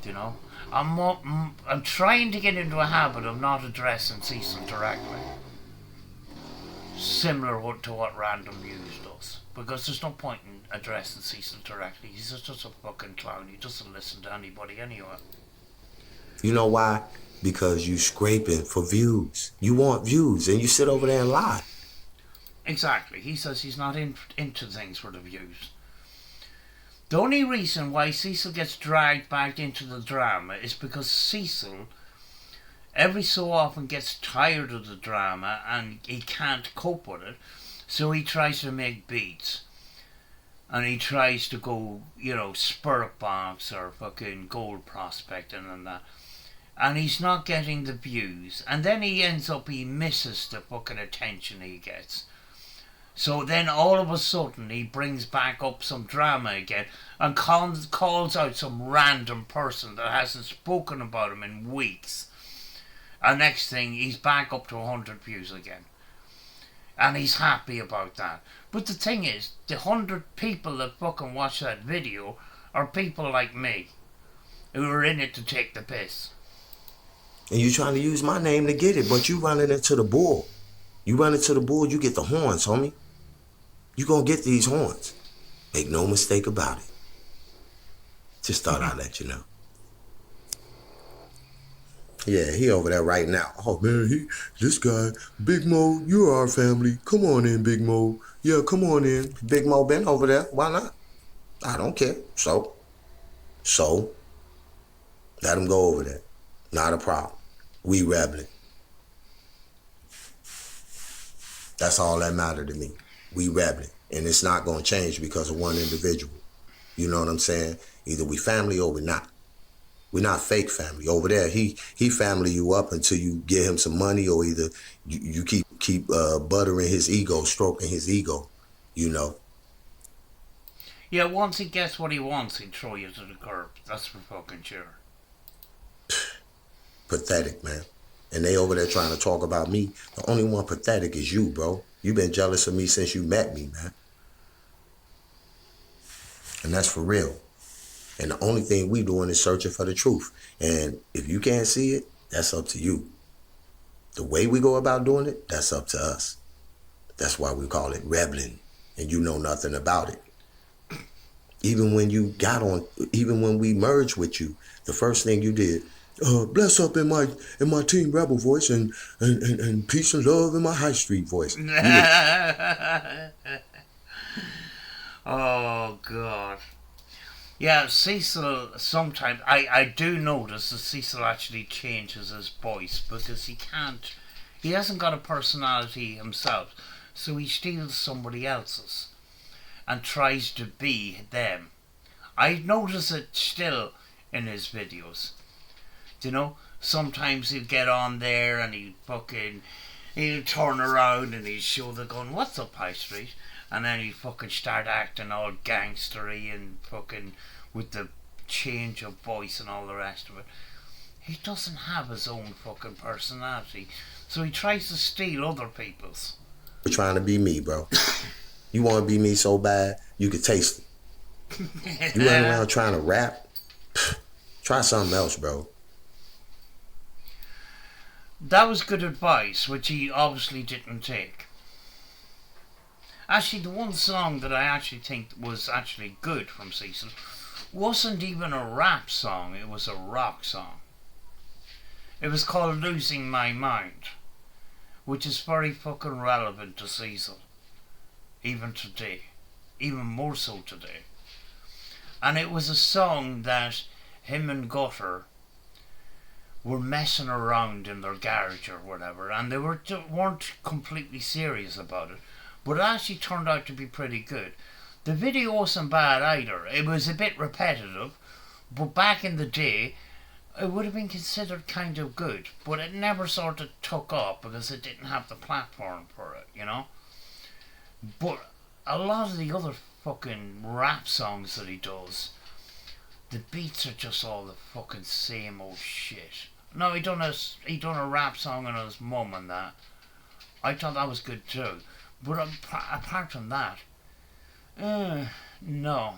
You know, I'm trying to get into a habit of not addressing Cecil directly, similar to what Random News does, because there's no point in addressing Cecil directly. He's just a fucking clown. He doesn't listen to anybody anyway. You know why? Because you scraping for views. You want views, and you sit over there and lie. Exactly. He says he's not into things for the views. The only reason why Cecil gets dragged back into the drama is because Cecil every so often gets tired of the drama and he can't cope with it, so he tries to make beats. And he tries to go, spirit box or fucking gold prospecting and that. And he's not getting the views. And then he misses the fucking attention he gets. So then all of a sudden he brings back up some drama again and calls out some random person that hasn't spoken about him in weeks. And next thing he's back up to 100 views again. And he's happy about that. But the thing is, the 100 people that fucking watch that video are people like me, who are in it to take the piss. And you trying to use my name to get it, but you running into the bull. You run into the bull, you get the horns, homie. You gonna get these horns. Make no mistake about it. Just thought I'd let you know. Yeah, he over there right now. Oh man, this guy, Big Mo, you're our family. Come on in, Big Mo. Yeah, come on in. Big Mo been over there. Why not? I don't care. So, let him go over there. Not a problem. We rebelling. That's all that mattered to me. We rebelling. And it's not going to change because of one individual. You know what I'm saying? Either we family or we not. We're not fake family. Over there, he family you up until you get him some money, or either you keep buttering his ego, stroking his ego, Yeah, once he gets what he wants, he'll throw you to the curb. That's for fucking sure. Pathetic, man. And they over there trying to talk about me. The only one pathetic is you, bro. You've been jealous of me since you met me, man. And that's for real. And the only thing we doing is searching for the truth. And if you can't see it, that's up to you. The way we go about doing it, that's up to us. That's why we call it rebelling. And you know nothing about it. Even when we merged with you, the first thing you did, bless up in my Team Rebel voice and peace and love in my High Street voice. Oh, God. Yeah, Cecil, sometimes, I do notice that Cecil actually changes his voice because he hasn't got a personality himself, so he steals somebody else's and tries to be them. I notice it still in his videos. Sometimes he'll get on there and he'll turn around and he'll show the gun, what's up, High Street? And then he'll fucking start acting all gangstery and fucking with the change of voice and all the rest of it. He doesn't have his own fucking personality, so he tries to steal other people's. You're trying to be me, bro. You want to be me so bad, you could taste it. You running around trying to rap? Try something else, bro. That was good advice, which he obviously didn't take. Actually, the one song that I actually think was actually good from Cecil wasn't even a rap song, it was a rock song. It was called Losing My Mind, which is very fucking relevant to Cecil, even today, even more so today. And it was a song that him and Gutter were messing around in their garage or whatever, and they weren't completely serious about it. But it actually turned out to be pretty good. The video wasn't bad either. It was a bit repetitive, but back in the day, it would have been considered kind of good. But it never sort of took off because it didn't have the platform for it, But a lot of the other fucking rap songs that he does, the beats are just all the fucking same old shit. No, he done a rap song on his mum and that. I thought that was good too. But apart from that, no.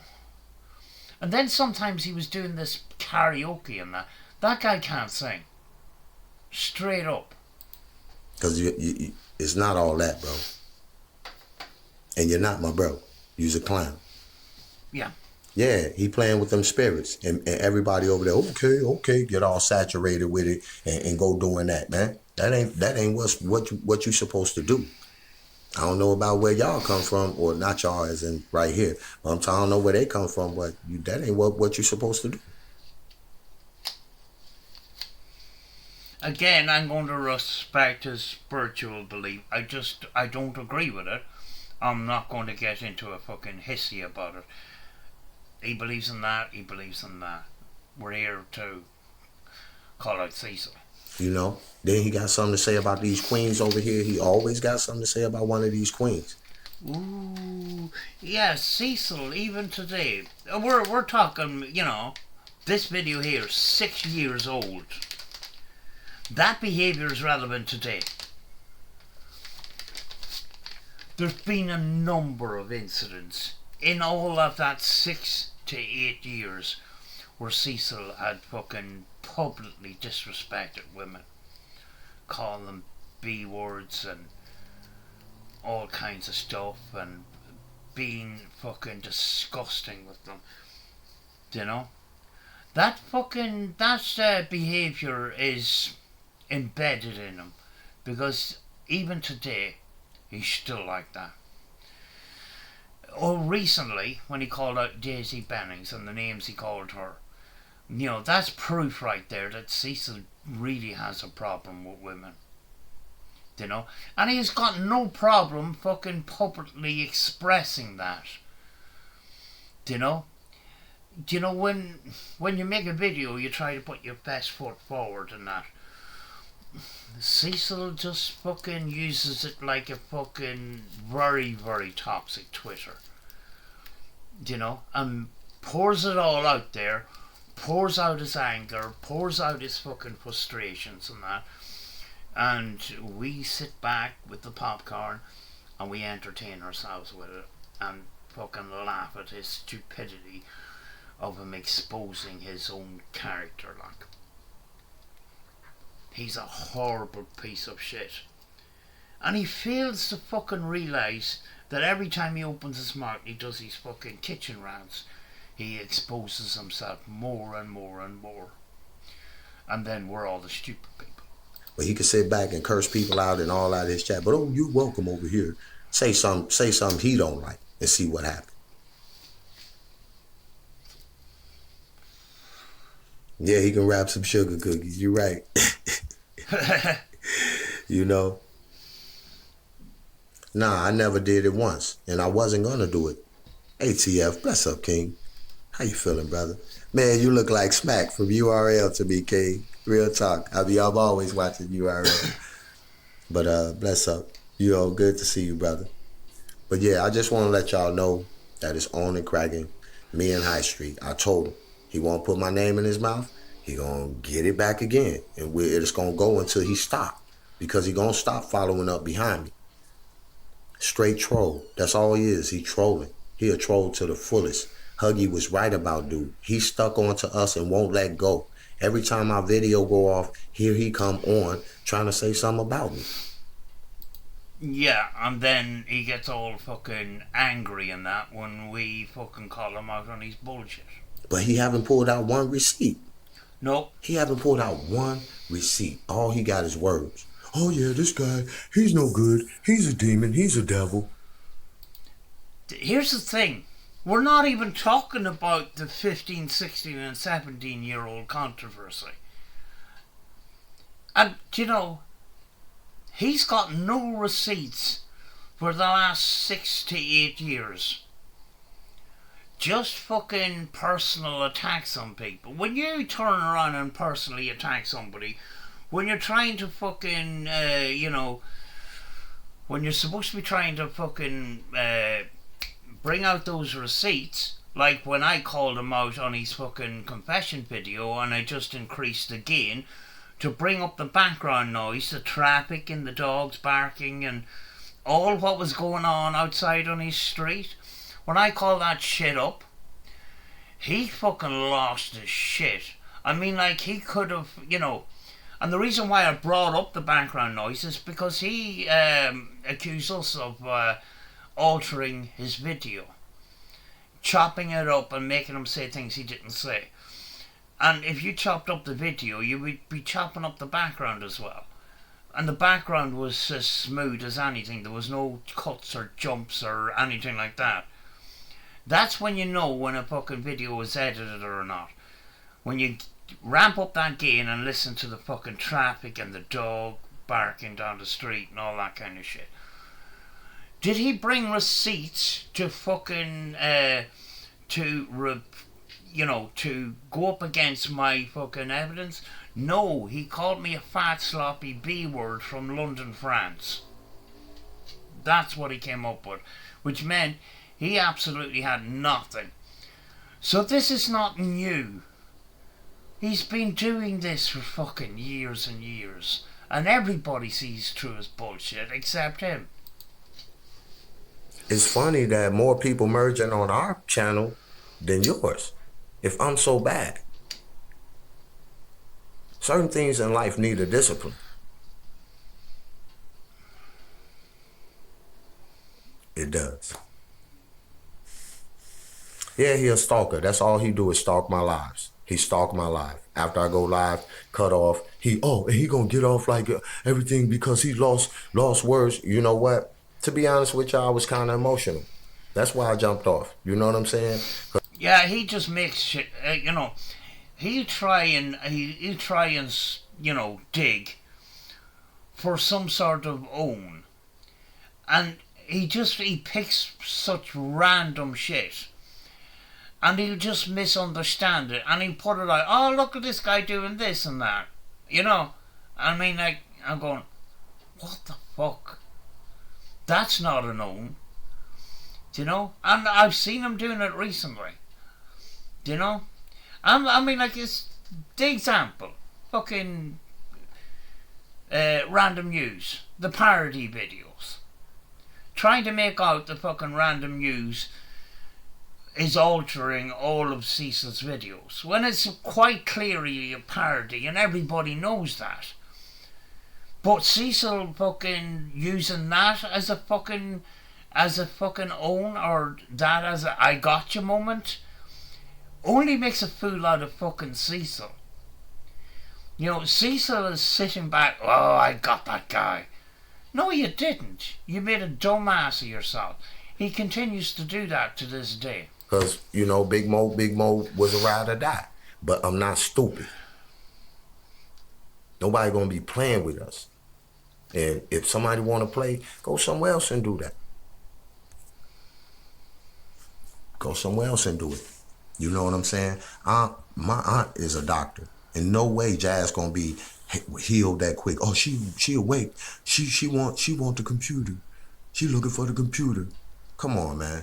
And then sometimes he was doing this karaoke and that. That guy can't sing. Straight up. Because it's not all that, bro. And you're not my bro. You's a clown. Yeah. Yeah, he playing with them spirits. And everybody over there, okay, get all saturated with it and go doing that, man. That ain't what you supposed to do. I don't know about where y'all come from, or not y'all as in right here. I don't know where they come from, but that ain't what you supposed to do. Again, I'm going to respect his spiritual belief. I don't agree with it. I'm not going to get into a fucking hissy about it. He believes in that, he believes in that. We're here to call out Cecil. You know, then he got something to say about these queens over here. He always got something to say about one of these queens. Ooh, yeah, Cecil, even today. We're talking, you know, this video here, 6 years old. That behaviour is relevant today. There's been a number of incidents in all of that 6 to 8 years where Cecil had fucking publicly disrespected women, calling them B words and all kinds of stuff, and being fucking disgusting with them. You know? That behaviour is embedded in him, because even today he's still like that. Or recently, when he called out Daisy Bennings and the names he called her, you know, that's proof right there that Cecil really has a problem with women. You know? And he's got no problem fucking publicly expressing that. You know? You know, when you make a video, you try to put your best foot forward and that. Cecil just fucking uses it like a fucking very, very toxic Twitter. You know? And pours it all out there. Pours out his anger. Pours out his fucking frustrations and that. And we sit back with the popcorn and we entertain ourselves with it. And fucking laugh at his stupidity of him exposing his own character, like. He's a horrible piece of shit. And he fails to fucking realise that every time he opens his mouth, he does his fucking kitchen rounds, he exposes himself more and more and more. And then we're all the stupid people. But he can sit back and curse people out and all out of his chat. But oh, you're welcome over here. Say something he don't like and see what happens. Yeah, he can wrap some sugar cookies. You're right. You know? Nah, I never did it once. And I wasn't going to do it. ATF, bless up, King. How you feeling, brother? Man, you look like Smack from URL to me, King. Real talk. I'm always watching URL. But bless up. You all good to see you, brother. But yeah, I just want to let y'all know that it's on and cracking. Me and High Street. I told him. He won't put my name in his mouth. He gonna get it back again. And it's gonna go until he stop. Because he gonna stop following up behind me. Straight troll. That's all he is. He trolling. He a troll to the fullest. Huggy was right about dude. He stuck onto us and won't let go. Every time my video go off, here he come on trying to say something about me. Yeah, and then he gets all fucking angry and that when we fucking call him out on his bullshit. But he haven't pulled out one receipt. Nope. He haven't pulled out one receipt. All he got is words. Oh yeah, this guy, he's no good. He's a demon. He's a devil. Here's the thing. We're not even talking about the 15, 16 and 17-year-old controversy. And, you know, he's got no receipts for the last 6 to 8 years. Just fucking personal attacks on people. When you turn around and personally attack somebody, when you're trying to fucking, you know, when you're supposed to be trying to fucking bring out those receipts, like when I called him out on his fucking confession video and I just increased the gain to bring up the background noise, the traffic and the dogs barking and all what was going on outside on his street. When I called that shit up, he fucking lost his shit I mean, like, he could have, and the reason why I brought up the background noise is because he accused us of altering his video, chopping it up and making him say things he didn't say. And if you chopped up the video, you would be chopping up the background as well. And the background was as smooth as anything. There was no cuts or jumps or anything like that. That's when you know when a fucking video is edited or not. When you ramp up that gain and listen to the fucking traffic and the dog barking down the street and all that kind of shit. Did he bring receipts to fucking to go up against my fucking evidence? No, he called me a fat sloppy B word from London, France. That's what he came up with, which meant he absolutely had nothing. So this is not new. He's been doing this for fucking years and years, and everybody sees through his bullshit except him. It's funny that more people merging on our channel than yours. If I'm so bad. Certain things in life need a discipline. It does. Yeah, he a stalker. That's all he do is stalk my lives. He stalked my life. After I go live, cut off. He gonna get off like everything because he lost words. You know what? To be honest with you, I was kind of emotional. That's why I jumped off. You know what I'm saying? Yeah, he just makes shit. He'll try and dig for some sort of own, and he picks such random shit, and he'll just misunderstand it, and he'll put it like, oh, look at this guy doing this and that, I mean, like, I'm going, what the fuck? That's not an own, and I've seen him doing it recently, I mean, like, it's the example, fucking random news, the parody videos, trying to make out the fucking random news is altering all of Cecil's videos, when it's quite clearly a parody and everybody knows that. But Cecil fucking using that as a fucking own, or that as a I gotcha moment, only makes a fool out of fucking Cecil. Cecil is sitting back, oh, I got that guy. No, you didn't. You made a dumbass of yourself. He continues to do that to this day. Because, Big Mo was a ride or die. But I'm not stupid. Nobody gonna be playing with us. And if somebody wanna play, go somewhere else and do that. Go somewhere else and do it. You know what I'm saying? My aunt is a doctor. In no way Jazz gonna be healed that quick. Oh, she awake. She want the computer. She looking for the computer. Come on, man.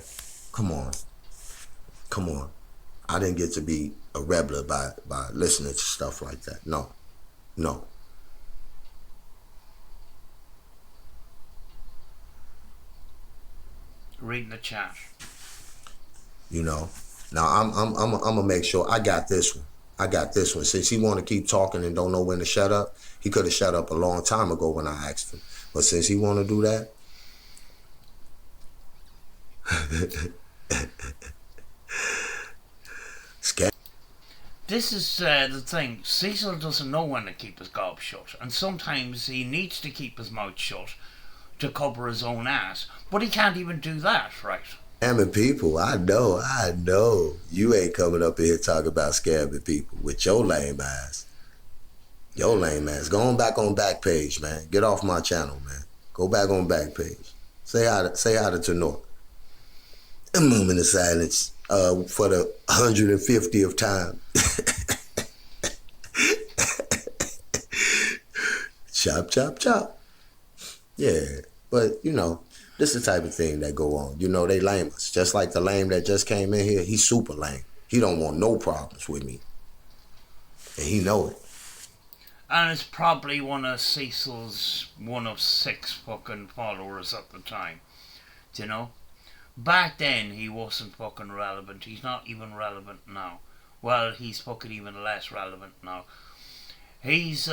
Come on. I didn't get to be a rebel by listening to stuff like that. No. Reading the chat. Now I'm gonna make sure I got this one. Since he want to keep talking and don't know when to shut up, he could have shut up a long time ago when I asked him. But since he want to do that, this is the thing. Cecil doesn't know when to keep his gob shut, and sometimes he needs to keep his mouth shut to cover his own ass. But he can't even do that, right? Scamming people, I know. You ain't coming up here talking about scamming people with your lame ass. Go on back on back page, man. Get off my channel, man. Go back on back page. Say hi to Tenor. A moment of silence for the 150th time. Chop, chop, chop. Yeah, but this is the type of thing that go on. They lame us. Just like the lame that just came in here, he's super lame. He don't want no problems with me. And he know it. And it's probably one of Cecil's 1 of 6 fucking followers at the time. Back then he wasn't fucking relevant. He's not even relevant now. Well, he's fucking even less relevant now. He's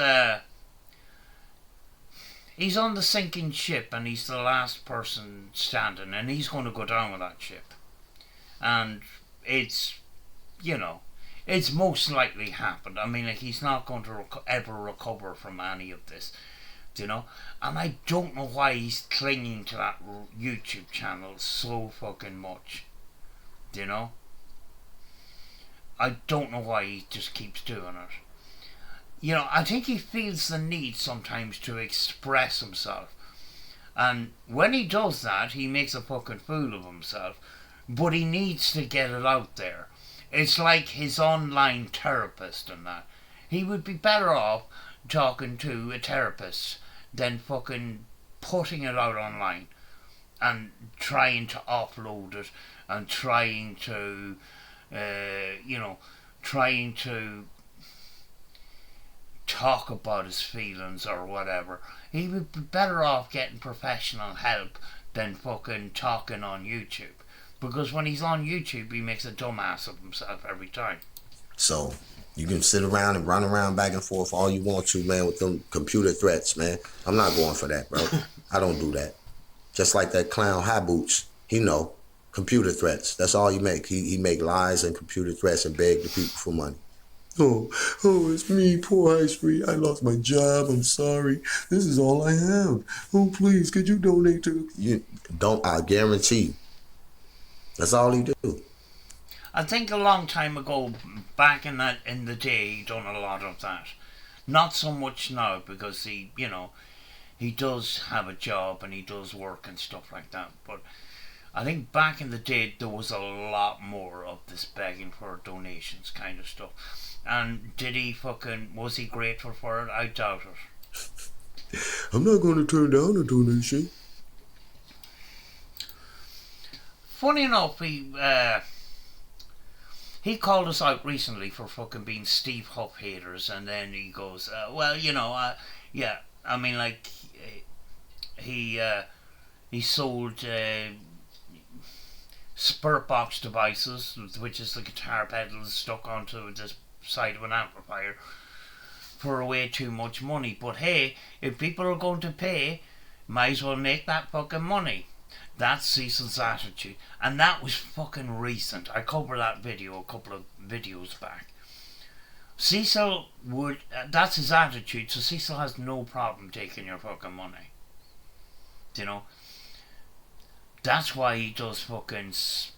he's on the sinking ship, and he's the last person standing, and he's going to go down with that ship. And it's, you know, it's most likely happened. I mean, like, he's not going to ever recover from any of this, you know. And I don't know why he's clinging to that YouTube channel so fucking much, you know. I don't know why he just keeps doing it. You know, I think he feels the need sometimes to express himself. And when he does that, he makes a fucking fool of himself. But he needs to get it out there. It's like his online therapist and that. He would be better off talking to a therapist than fucking putting it out online and trying to offload it and trying to, trying to talk about his feelings or whatever. He would be better off getting professional help than fucking talking on YouTube. Because when he's on YouTube, he makes a dumbass of himself every time. So you can sit around and run around back and forth all you want to, man, with them computer threats, man. I'm not going for that, bro. I don't do that. Just like that clown HIGHBOOTS, he know computer threats. That's all he make. He make lies and computer threats and beg the people for money. Oh, it's me, poor Highstreet. I lost my job. I'm sorry. This is all I have. Oh, please, could you donate to... You don't, I guarantee you. That's all he do. I think a long time ago, back in the day, he done a lot of that. Not so much now, because he does have a job and he does work and stuff like that. But I think back in the day, there was a lot more of this begging for donations kind of stuff. And was he grateful for it? I doubt it. I'm not going to turn down a donation. Funny enough, he called us out recently for fucking being Steve Huff haters, and then he goes, yeah, I mean, like, he sold spirit box devices, which is the guitar pedals stuck onto this side of an amplifier, for way too much money. But hey, if people are going to pay, might as well make that fucking money. That's Cecil's attitude, and that was fucking recent. I covered that video a couple of videos back. Cecil that's his attitude, so Cecil has no problem taking your fucking money. You know? That's why he does fucking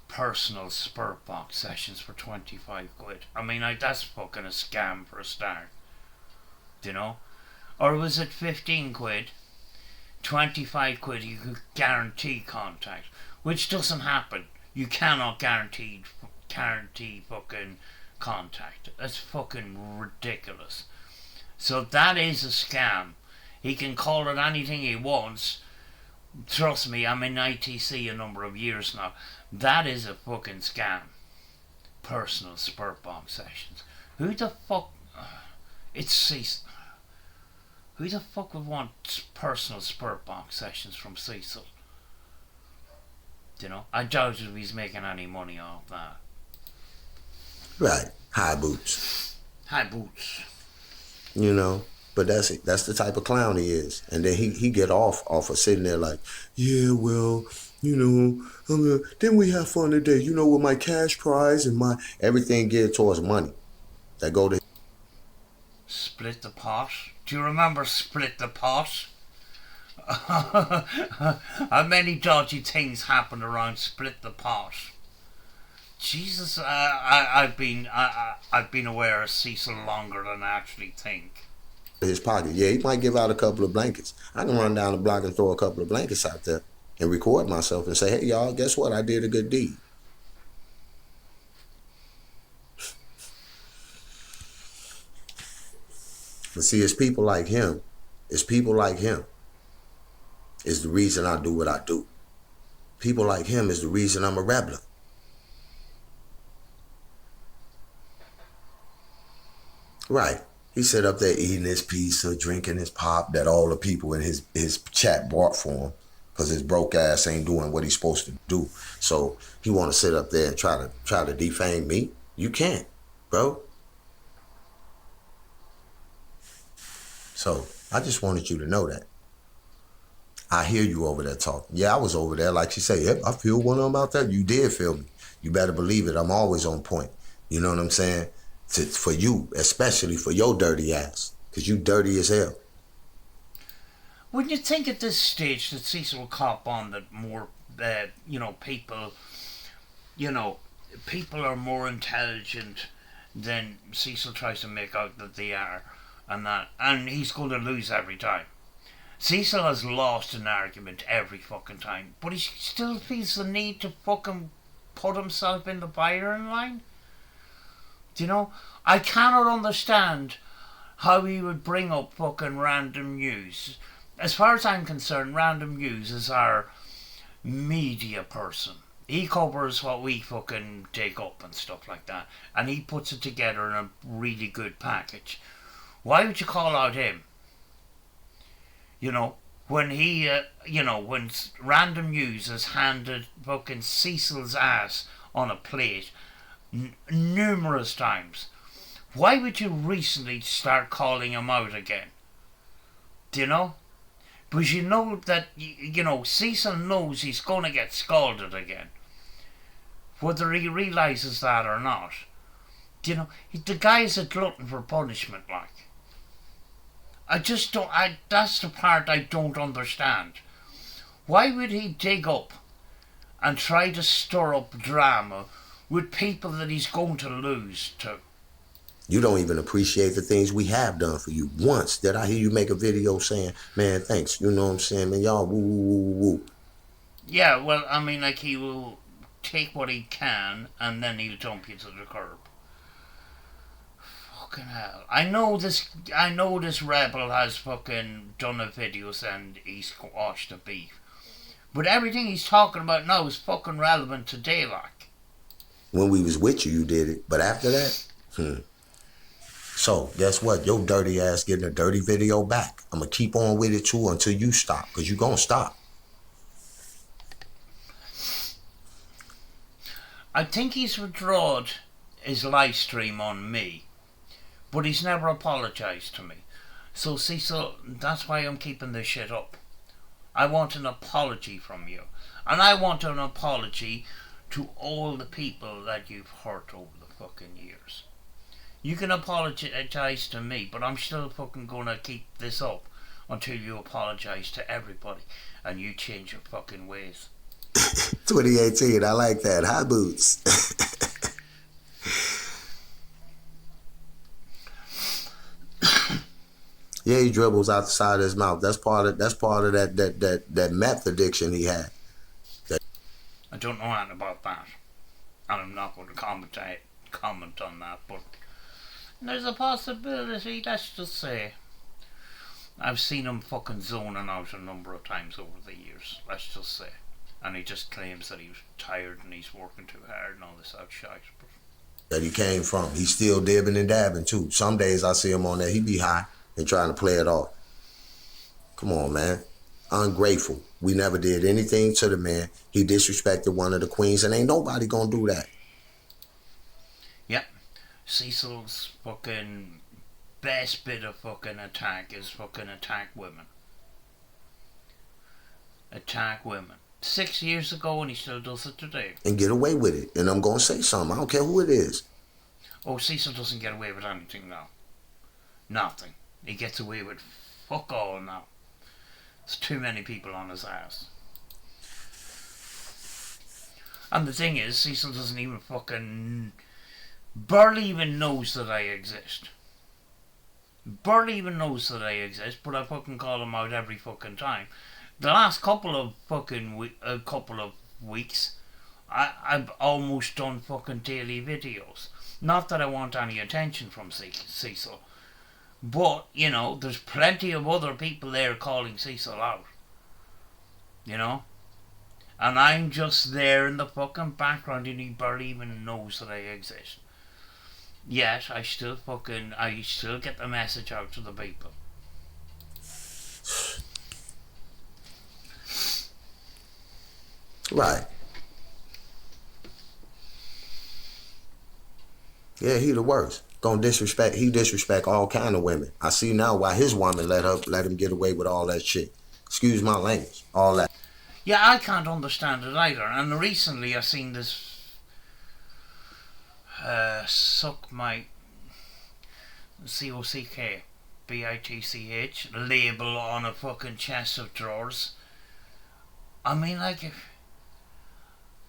personal spirit box sessions for 25 quid. I mean, that's fucking a scam for a start. You know? Or was it 15 quid? 25 quid, you could guarantee contact, which doesn't happen. You cannot guarantee fucking contact. That's fucking ridiculous. So that is a scam. He can call it anything he wants. Trust me, I'm in ITC a number of years now. That is a fucking scam. Personal spirit box sessions. Who the fuck? It's Cecil. Who the fuck would want personal spirit box sessions from Cecil? You know, I doubt if he's making any money off that. Right, HIGHBOOTS. HIGHBOOTS. You know, but that's it. That's the type of clown he is. And then he get off of sitting there like, yeah, well, you know, then we have fun today. You know, with my cash prize and my everything geared towards money. That go to Split the pot. Do you remember Split the Pot? How many dodgy things happened around Split the Pot? Jesus, I've been aware of Cecil longer than I actually think. his pocket. Yeah, he might give out a couple of blankets. I can run down the block and throw a couple of blankets out there and record myself and say, hey, y'all, guess what? I did a good deed. But see, it's people like him. It's people like him is the reason I do what I do. People like him is the reason I'm a rebel. Right. He sat up there eating his pizza, drinking his pop that all the people in his chat bought for him because his broke ass ain't doing what he's supposed to do. So he want to sit up there and try to defame me. You can't. bro. So I just wanted you to know that. I hear you over there talking. Yeah, I was over there, like you say. Yep, I feel one of them out there. You did feel me. You better believe it. I'm always on point. You know what I'm saying? For you, especially for your dirty ass, because you dirty as hell. Wouldn't you think at this stage that Cecil will cop on that more, people, you know, people are more intelligent than Cecil tries to make out that they are, and he's going to lose every time. Cecil has lost an argument every fucking time, but he still feels the need to fucking put himself in the firing line. Do you know? I cannot understand how he would bring up fucking random news. As far as I'm concerned, random news is our media person. He covers what we fucking take up and stuff like that, and he puts it together in a really good package. Why would you call out him? You know, when he, when random news has handed fucking Cecil's ass on a plate numerous times, why would you recently start calling him out again? Do you know? Because you know that, Cecil knows he's going to get scalded again. Whether he realises that or not. Do you know? The guy's a glutton for punishment, like. I just don't. That's the part I don't understand. Why would he dig up and try to stir up drama with people that he's going to lose to? You don't even appreciate the things we have done for you. Once did I hear you make a video saying, man, thanks. You know what I'm saying? Man, y'all woo, woo, woo, woo. Yeah, well, I mean, like, he will take what he can and then he'll dump you to the curb. Fucking hell. I know this rebel has fucking done a video and he's squashed the beef. But everything he's talking about now is fucking relevant today, like. When we was with you, you did it. But after that, So, guess what? Your dirty ass getting a dirty video back. I'm going to keep on with it too until you stop, because you going to stop. I think he's withdrawn his live stream on me, but he's never apologised to me. So, Cecil, that's why I'm keeping this shit up. I want an apology from you. And I want an apology to all the people that you've hurt over the fucking years. You can apologise to me, but I'm still fucking gonna keep this up until you apologise to everybody and you change your fucking ways. 2018, I like that. High boots. Yeah, he dribbles out the side of his mouth. That's part of that meth addiction he had. I don't know anything about that, and I'm not going to comment on that, but there's a possibility, let's just say. I've seen him fucking zoning out a number of times over the years, let's just say. And he just claims that he was tired and he's working too hard and all this outshite. That he came from. He's still dibbing and dabbing too. Some days I see him on there, he be high and trying to play it off. Come on, man. Ungrateful. We never did anything to the man. He disrespected one of the queens, and ain't nobody gonna do that. Yep. Cecil's fucking best bit of fucking attack is fucking attack women. Attack women. 6 years ago, and he still does it today. And get away with it. And I'm gonna say something. I don't care who it is. Oh, Cecil doesn't get away with anything now. Nothing. He gets away with fuck all now. There's too many people on his ass. And the thing is, Cecil doesn't even fucking... barely even knows that I exist. Barely even knows that I exist, but I fucking call him out every fucking time. The last couple of weeks, I've almost done fucking daily videos. Not that I want any attention from Cecil. But, you know, there's plenty of other people there calling Cecil out. You know? And I'm just there in the fucking background and he barely even knows that I exist. Yet, I still get the message out to the people. Right. Yeah, he the worst. He disrespect all kind of women. I see now why his woman let him get away with all that shit. Excuse my language. All that. Yeah, I can't understand it either. And recently I seen this suck my COCK BITCH label on a fucking chest of drawers. I mean, like,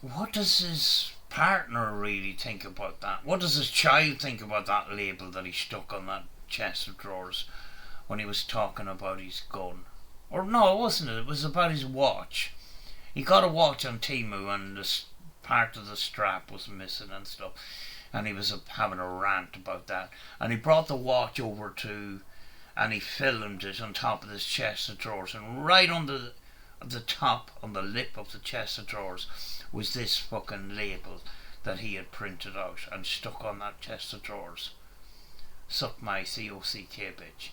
what does his partner really think about that? What does his child think about that label that he stuck on that chest of drawers when he was talking about his gun? Or no, it wasn't it. It was about his watch. He got a watch on Temu and this part of the strap was missing and stuff. And he was having a rant about that. And he brought the watch over to, and he filmed it on top of this chest of drawers. And right on the top, on the lip of the chest of drawers, was this fucking label that he had printed out and stuck on that chest of drawers. Suck my COCK bitch.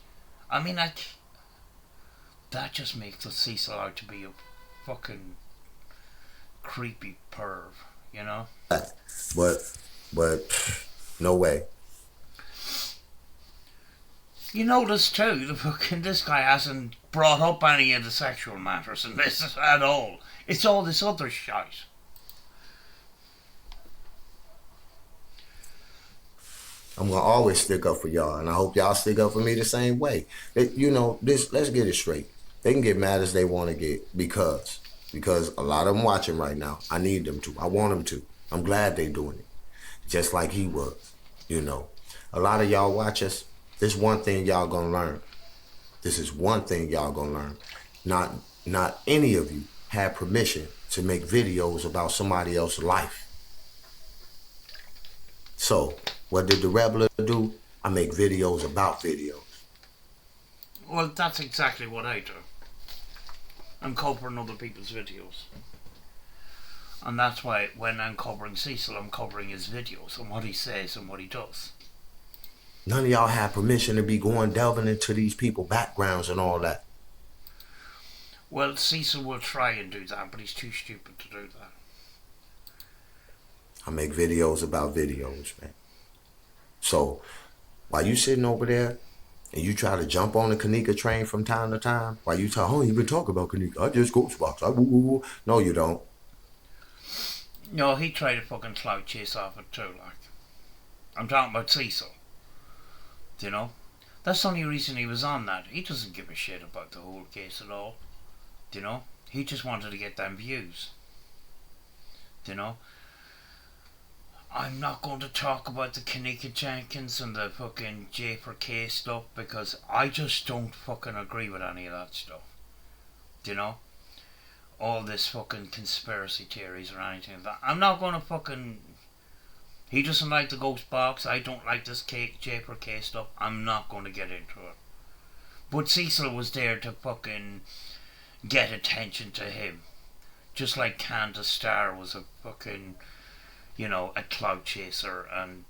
I mean, that just makes Cecil out to be a fucking creepy perv, you know? But no way. You notice too, this guy hasn't brought up any of the sexual matters in this at all. It's all this other shite. I'm gonna always stick up for y'all, and I hope y'all stick up for me the same way. Let's get it straight. They can get mad as they want to get because a lot of them watching right now. I need them to. I want them to. I'm glad they doing it, just like he was. A lot of y'all watch us. This one thing y'all gonna learn. This is one thing y'all gonna learn. Not any of you had permission to make videos about somebody else's life. So, what did the Rebel do? I make videos about videos. Well, that's exactly what I do. I'm covering other people's videos. And that's why when I'm covering Cecil, I'm covering his videos and what he says and what he does. None of y'all have permission to be delving into these people's backgrounds and all that. Well, Cecil will try and do that, but he's too stupid to do that. I make videos about videos, man. So, while you sitting over there and you try to jump on the Kanika train from time to time, while you talk, you been talking about Kanika. I just Ghostbox. No, you don't. No, he tried to fucking clout chase off it too, like. I'm talking about Cecil. You know? That's the only reason he was on that. He doesn't give a shit about the whole case at all. You know? He just wanted to get them views. You know? I'm not going to talk about the Kanika Jenkins and the fucking J for K stuff because I just don't fucking agree with any of that stuff. You know? All this fucking conspiracy theories or anything like that. I'm not going to fucking... He doesn't like the ghost box. I don't like this J for K stuff. I'm not going to get into it. But Cecil was there to fucking get attention to him. Just like Candace Starr was a fucking... a clout chaser, and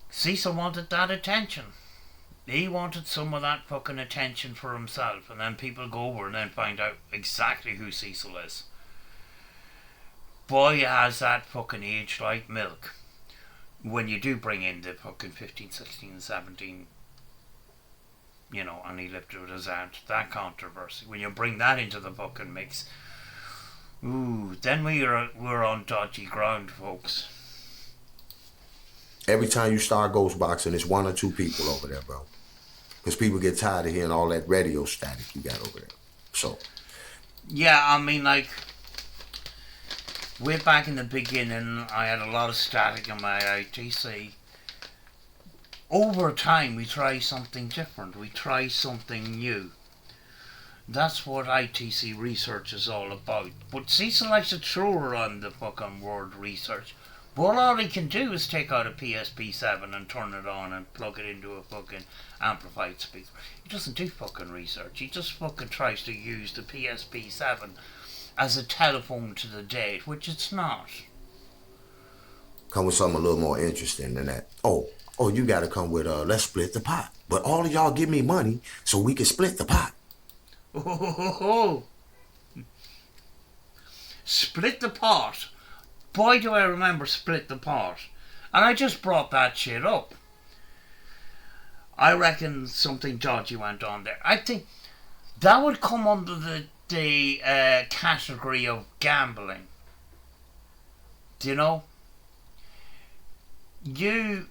Cecil wanted that attention. He wanted some of that fucking attention for himself, and then people go over and then find out exactly who Cecil is. Boy, has that fucking aged like milk. When you do bring in the fucking 15, 16, 17, and he lived with his aunt, that controversy. When you bring that into the fucking mix, ooh, then we're on dodgy ground, folks. Every time you start ghost boxing, it's one or two people over there, bro. Because people get tired of hearing all that radio static you got over there. So. Yeah, I mean, like, way back in the beginning, I had a lot of static in my ITC. Over time, we try something different. We try something new. That's what ITC research is all about. But Cecil likes to throw around the fucking word research. But all he can do is take out a PSP7 and turn it on and plug it into a fucking amplified speaker. He doesn't do fucking research. He just fucking tries to use the PSP7 as a telephone to the dead, which it's not. Come with something a little more interesting than that. Oh, you gotta come with let's split the pot. But all of y'all give me money so we can split the pot. Oh. Split the pot. Boy, do I remember Split the Pot. And I just brought that shit up. I reckon something dodgy went on there. I think that would come under the category of gambling. Do you know? And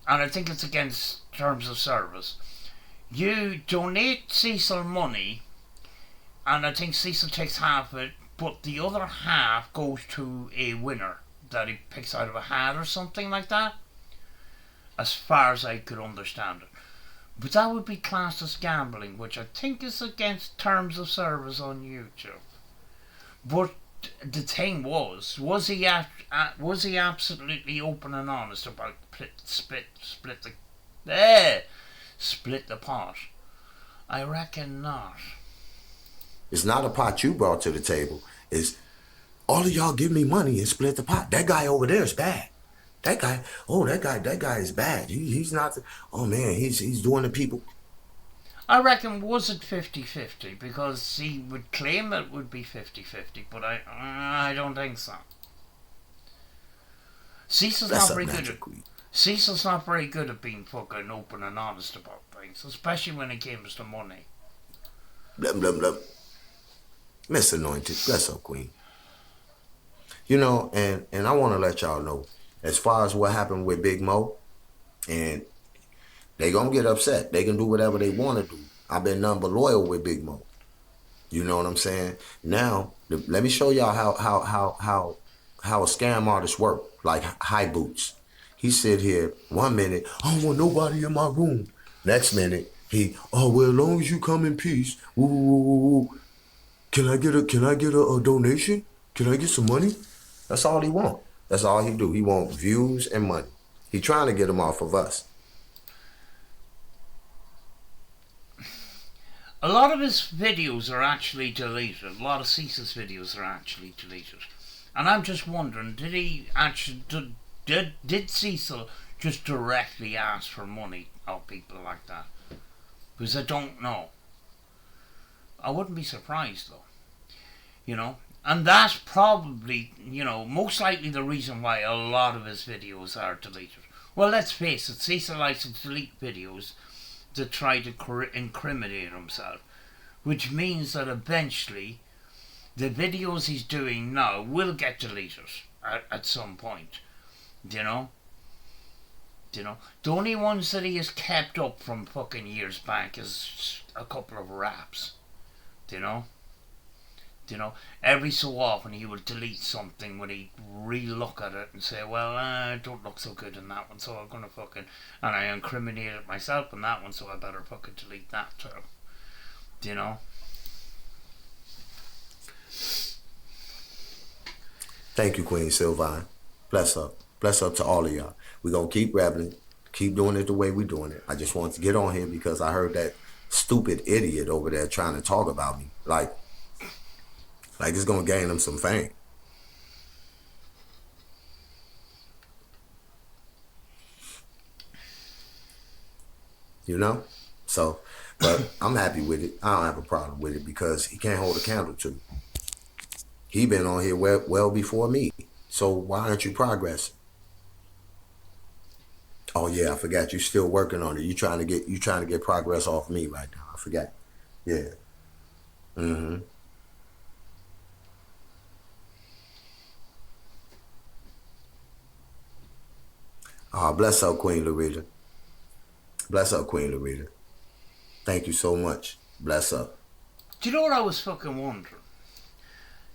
I think it's against terms of service. You donate Cecil money, and I think Cecil takes half of it, but the other half goes to a winner that he picks out of a hat or something like that, as far as I could understand it. But that would be classed as gambling, which I think is against terms of service on YouTube. But the thing was he absolutely open and honest about split the pot? I reckon not. It's not a pot you brought to the table. It's all of y'all give me money and split the pot. That guy over there is bad. That guy is bad. He's not. Oh man, he's doing the people. I reckon, was it 50-50? Because he would claim it would be 50-50, but I don't think so. Cecil's not very good at being fucking open and honest about things, especially when it comes to money. Blah, blah, blah. Miss Anointed, bless up, Queen. You know, and I want to let y'all know, as far as what happened with Big Mo, and they gonna get upset. They can do whatever they want to do. I've been nothing but loyal with Big Mo. You know what I'm saying? Now, let me show y'all how a scam artist work, like HIGHBOOTS. He sit here 1 minute, I don't want nobody in my room. Next minute, well, as long as you come in peace, woo, woo, woo, woo. Can I get a donation? Can I get some money? That's all he want. That's all he do. He want views and money. He trying to get them off of us. A lot of his videos are actually deleted. A lot of Cecil's videos are actually deleted. And I'm just wondering, did Cecil just directly ask for money of people like that? Because I don't know. I wouldn't be surprised though. You know? And that's probably, most likely the reason why a lot of his videos are deleted. Well, let's face it, Cecil likes to delete videos to try to incriminate himself, which means that eventually the videos he's doing now will get deleted at some point. You know? The only ones that he has kept up from fucking years back is a couple of raps. Every so often he would delete something when he'd re-look at it and say, well, I don't look so good in that one, so I'm gonna fucking, and I incriminated myself in that one, so I better fucking delete that too. Thank you, Queen Sylvine. Bless up. Bless up to all of y'all. We're gonna keep rapping, keep doing it the way we're doing it. I just wanted to get on here because I heard that stupid idiot over there trying to talk about me. Like it's gonna gain him some fame. So, but I'm happy with it. I don't have a problem with it because he can't hold a candle to me. He been on here well before me. So why aren't you progressing? Oh yeah, I forgot you still working on it. You trying to get progress off me right now. I forgot. Yeah. Mm-hmm. Oh, bless up, Queen Loretta. Bless up, Queen Loretta. Thank you so much. Bless up. Do you know what I was fucking wondering?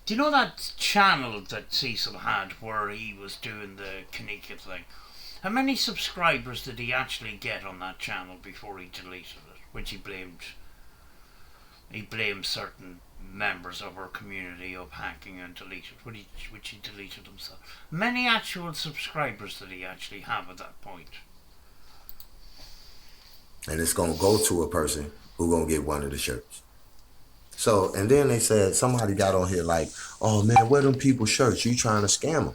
Do you know that channel that Cecil had where he was doing the Kanika thing? How many subscribers did he actually get on that channel before he deleted it? Which he blamed certain members of our community of hacking and deleted, which he deleted himself. Many actual subscribers did he actually have at that point? And it's gonna go to a person who gonna get one of the shirts. So, and then they said, somebody got on here like, oh man, where them people shirts? You trying to scam them?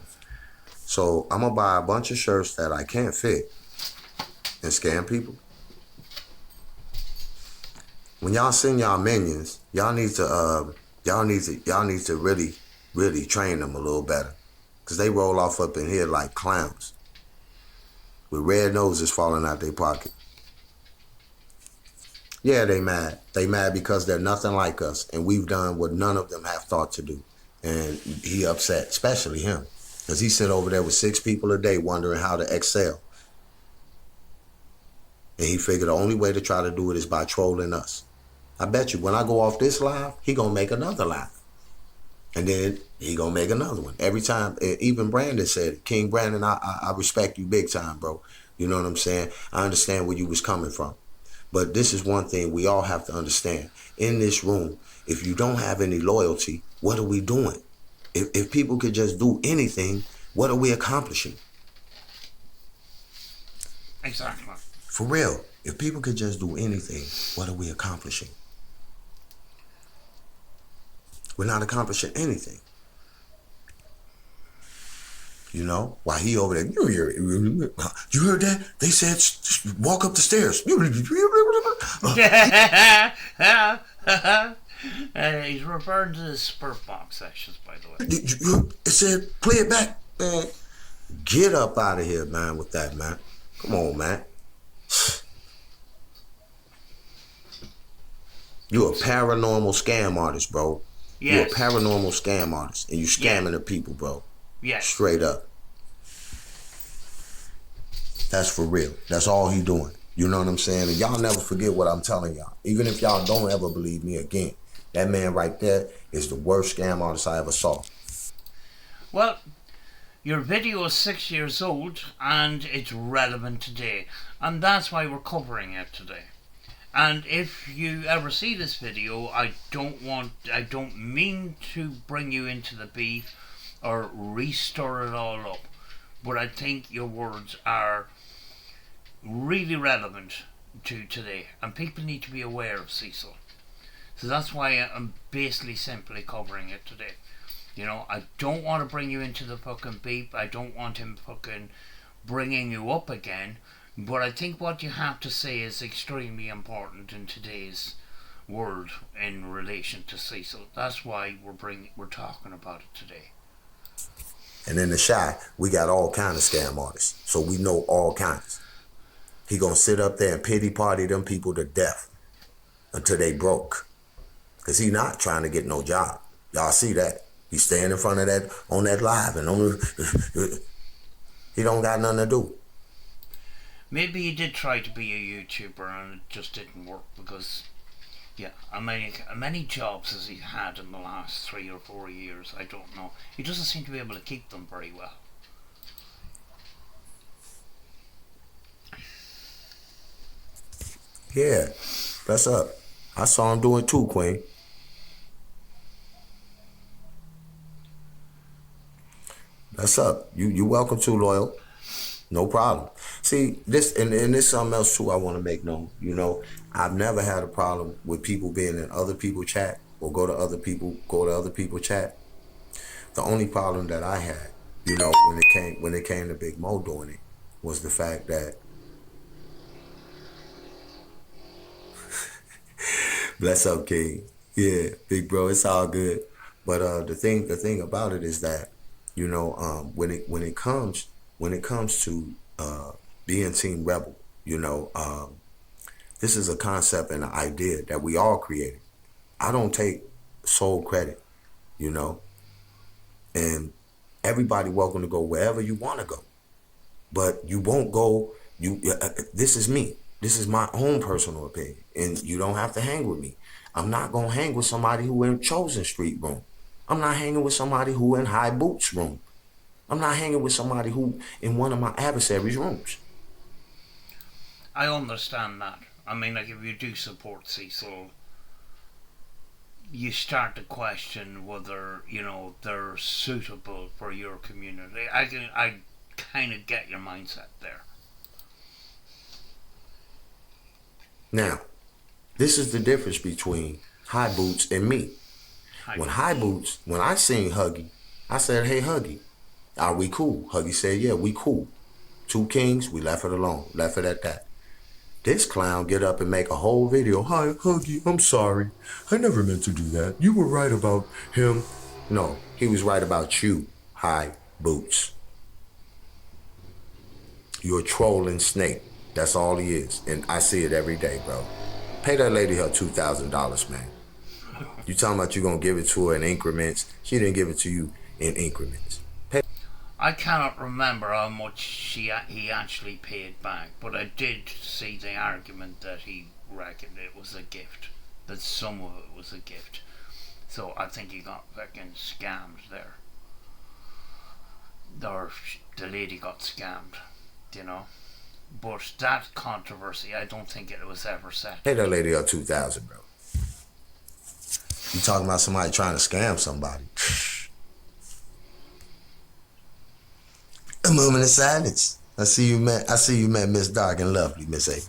So I'm gonna buy a bunch of shirts that I can't fit and scam people. When y'all send y'all minions, y'all need to really, really train them a little better. Because they roll off up in here like clowns with red noses falling out their pocket. Yeah, they mad. They mad because they're nothing like us, and we've done what none of them have thought to do. And he upset, especially him, because he sit over there with 6 people a day wondering how to excel. And he figured the only way to try to do it is by trolling us. I bet you when I go off this live, he gonna make another live. And then he gonna make another one. Every time, even Brandon said, King Brandon, I respect you big time, bro. You know what I'm saying? I understand where you was coming from. But this is one thing we all have to understand. In this room, if you don't have any loyalty, what are we doing? If people could just do anything, what are we accomplishing? Exactly. For real, if people could just do anything, what are we accomplishing? We're not accomplishing anything. You know, while he over there, you heard that? They said, walk up the stairs. He's referring to the Spurt Box sessions, by the way. It said, play it back, man. Get up out of here, man, with that, man. Come on, man. You're a paranormal scam artist, bro. Yes. You're a paranormal scam artist, and you scamming the people, bro. Yes. Straight up. That's for real. That's all he doing. You know what I'm saying? And y'all never forget what I'm telling y'all. Even if y'all don't ever believe me again, that man right there is the worst scam artist I ever saw. Well, your video is 6 years old and it's relevant today. And that's why we're covering it today. And if you ever see this video, I don't mean to bring you into the beef or restir it all up. But I think your words are really relevant to today. And people need to be aware of Cecil. So that's why I'm basically simply covering it today. You know, I don't want to bring you into the fucking beef. I don't want him fucking bringing you up again. But I think what you have to say is extremely important in today's world in relation to Cecil. That's why we're talking about it today. And in the Shy, we got all kinds of scam artists. So we know all kinds. He gonna sit up there and pity party them people to death until they broke. Cause he not trying to get no job. Y'all see that. He's staying in front of that, on that live, and he don't got nothing to do. Maybe he did try to be a YouTuber and it just didn't work because, yeah, how many jobs has he had in the last 3 or 4 years? I don't know. He doesn't seem to be able to keep them very well. Yeah, that's up. I saw him do it too, Queen. That's up. You welcome to, Loyal. No problem. See, this and this something else too I want to make known. You know, I've never had a problem with people being in other people's chat or go to other people chat. The only problem that I had, you know, when it came to Big Mo doing it, was the fact that bless up, King. Yeah, big bro, it's all good. But the thing about it is that, you know, when it comes to being Team Rebel, you know, this is a concept and an idea that we all created. I don't take sole credit, you know, and everybody welcome to go wherever you want to go, but you won't go. This is me. This is my own personal opinion, and you don't have to hang with me. I'm not gonna hang with somebody who in Chosen Street room. I'm not hanging with somebody who in High Boots room. I'm not hanging with somebody who in one of my adversaries' rooms. I understand that. I mean, like, if you do support Cecil, you start to question whether, you know, they're suitable for your community. I kind of get your mindset there. Now, this is the difference between High Boots and me. When I seen Huggy, I said, hey, Huggy, are we cool? Huggy said, yeah, we cool. 2 kings, we left it alone. Left it at that. This clown get up and make a whole video. Hi, Huggy, I'm sorry. I never meant to do that. You were right about him. No, he was right about you, High Boots. You're a trolling snake. That's all he is. And I see it every day, bro. Pay that lady her $2,000, man. You talking about you gonna give it to her in increments. She didn't give it to you in increments. I cannot remember how much he actually paid back, but I did see the argument that he reckoned it was a gift, that some of it was a gift. So I think he got fucking scammed there. Or the lady got scammed, you know. But that controversy, I don't think it was ever set. Pay that lady her $2,000, bro. You talking about somebody trying to scam somebody? A moment of silence. I see you met Miss Dark and Lovely, Miss A.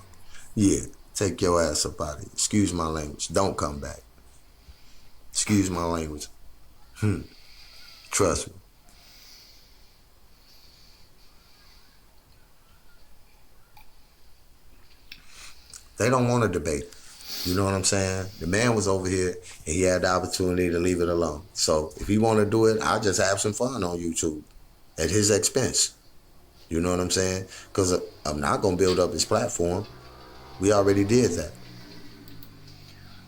Yeah, take your ass up out of here. Excuse my language. Don't come back. Excuse my language. Trust me. They don't want to debate. You know what I'm saying? The man was over here and he had the opportunity to leave it alone. So if he want to do it, I'll just have some fun on YouTube at his expense. You know what I'm saying? Because I'm not going to build up his platform. We already did that.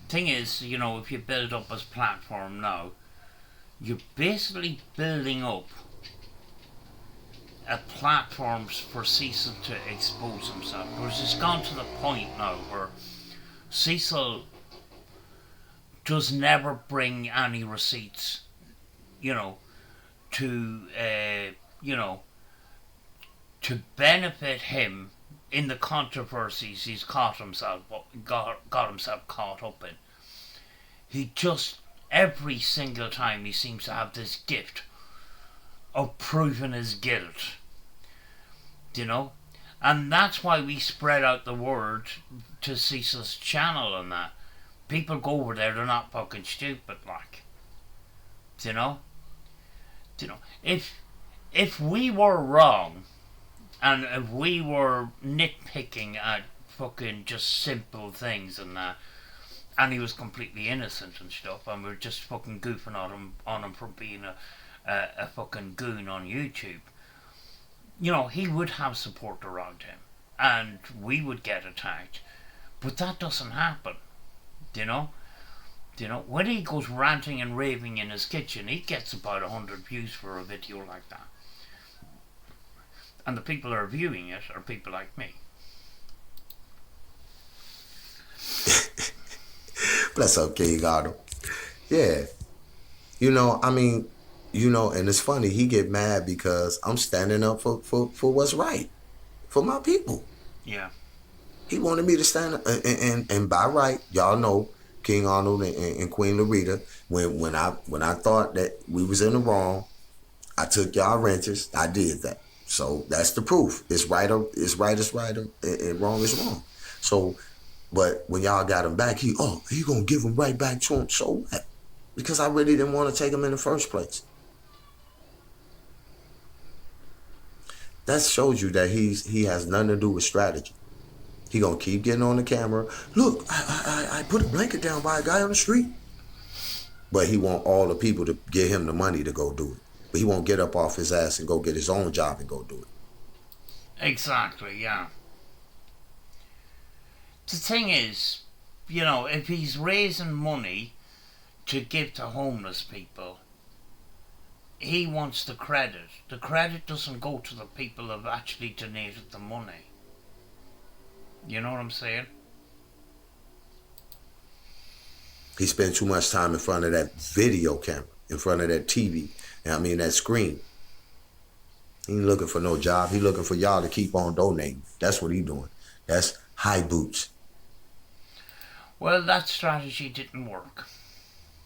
Thing is, you know, if you build up his platform now, you're basically building up a platform for Cecil to expose himself. Because it's gone to the point now where Cecil does never bring any receipts, you know, to to benefit him in the controversies he's got himself caught up in. He just, every single time, he seems to have this gift of proving his guilt, you know. And that's why we spread out the word to Cecil's channel and that. People go over there, they're not fucking stupid, like. You know? If we were wrong, and if we were nitpicking at fucking just simple things and that, and he was completely innocent and stuff, and we're just fucking goofing on him for being a fucking goon on YouTube, you know, he would have support around him, and we would get attacked. But that doesn't happen, you know. When he goes ranting and raving in his kitchen, he gets about 100 views for a video like that. And the people that are viewing it are people like me. Bless up, King Otto. Yeah. You know, I mean, you know, and it's funny, he get mad because I'm standing up for what's right, for my people. Yeah. He wanted me to stand up, and by right, y'all know, King Arnold and Queen Larita, when I thought that we was in the wrong, I took y'all renters, I did that. So that's the proof. It's right is right, and wrong is wrong. So, but when y'all got him back, he gonna give him right back to him. So what? Because I really didn't want to take him in the first place. That shows you that he has nothing to do with strategy. He gonna keep getting on the camera. Look, I put a blanket down by a guy on the street. But he want all the people to give him the money to go do it. But he won't get up off his ass and go get his own job and go do it. Exactly, yeah. The thing is, you know, if he's raising money to give to homeless people, he wants the credit. The credit doesn't go to the people that have actually donated the money. You know what I'm saying? He spent too much time in front of that video camera, in front of that TV. I mean, that screen. He ain't looking for no job. He looking for y'all to keep on donating. That's what he doing. That's high boots. Well, that strategy didn't work.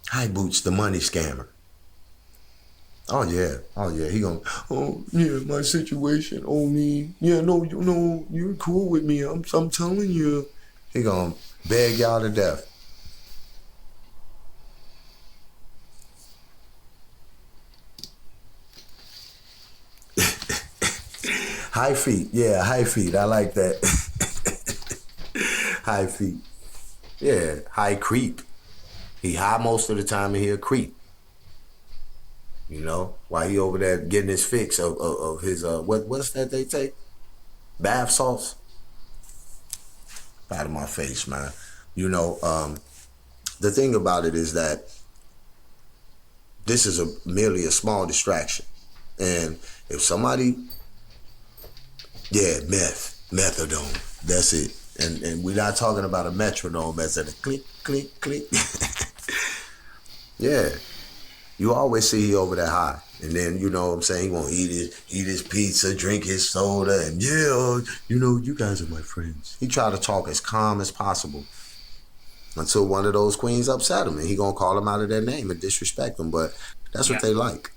High boots, the money scammer. Oh yeah. He gonna, oh yeah, my situation. Oh me, yeah, no, you're cool with me. I'm telling you. He gonna beg y'all to death. High feet, yeah, high feet. I like that. High feet. Yeah, high creep. He high most of the time and he a creep. You know, while he over there getting his fix of his what's that they take? Bath salts. Out of my face, man. You know, the thing about it is that this is merely a small distraction. And if somebody, yeah, methadone, that's it. And we're not talking about a metronome as in a click, click, click. Yeah, you always see he over that high. And then, you know what I'm saying, he won't eat his pizza, drink his soda, and yeah, you know, you guys are my friends. He try to talk as calm as possible until one of those queens upset him, and he gonna call them out of their name and disrespect them. But that's what they like.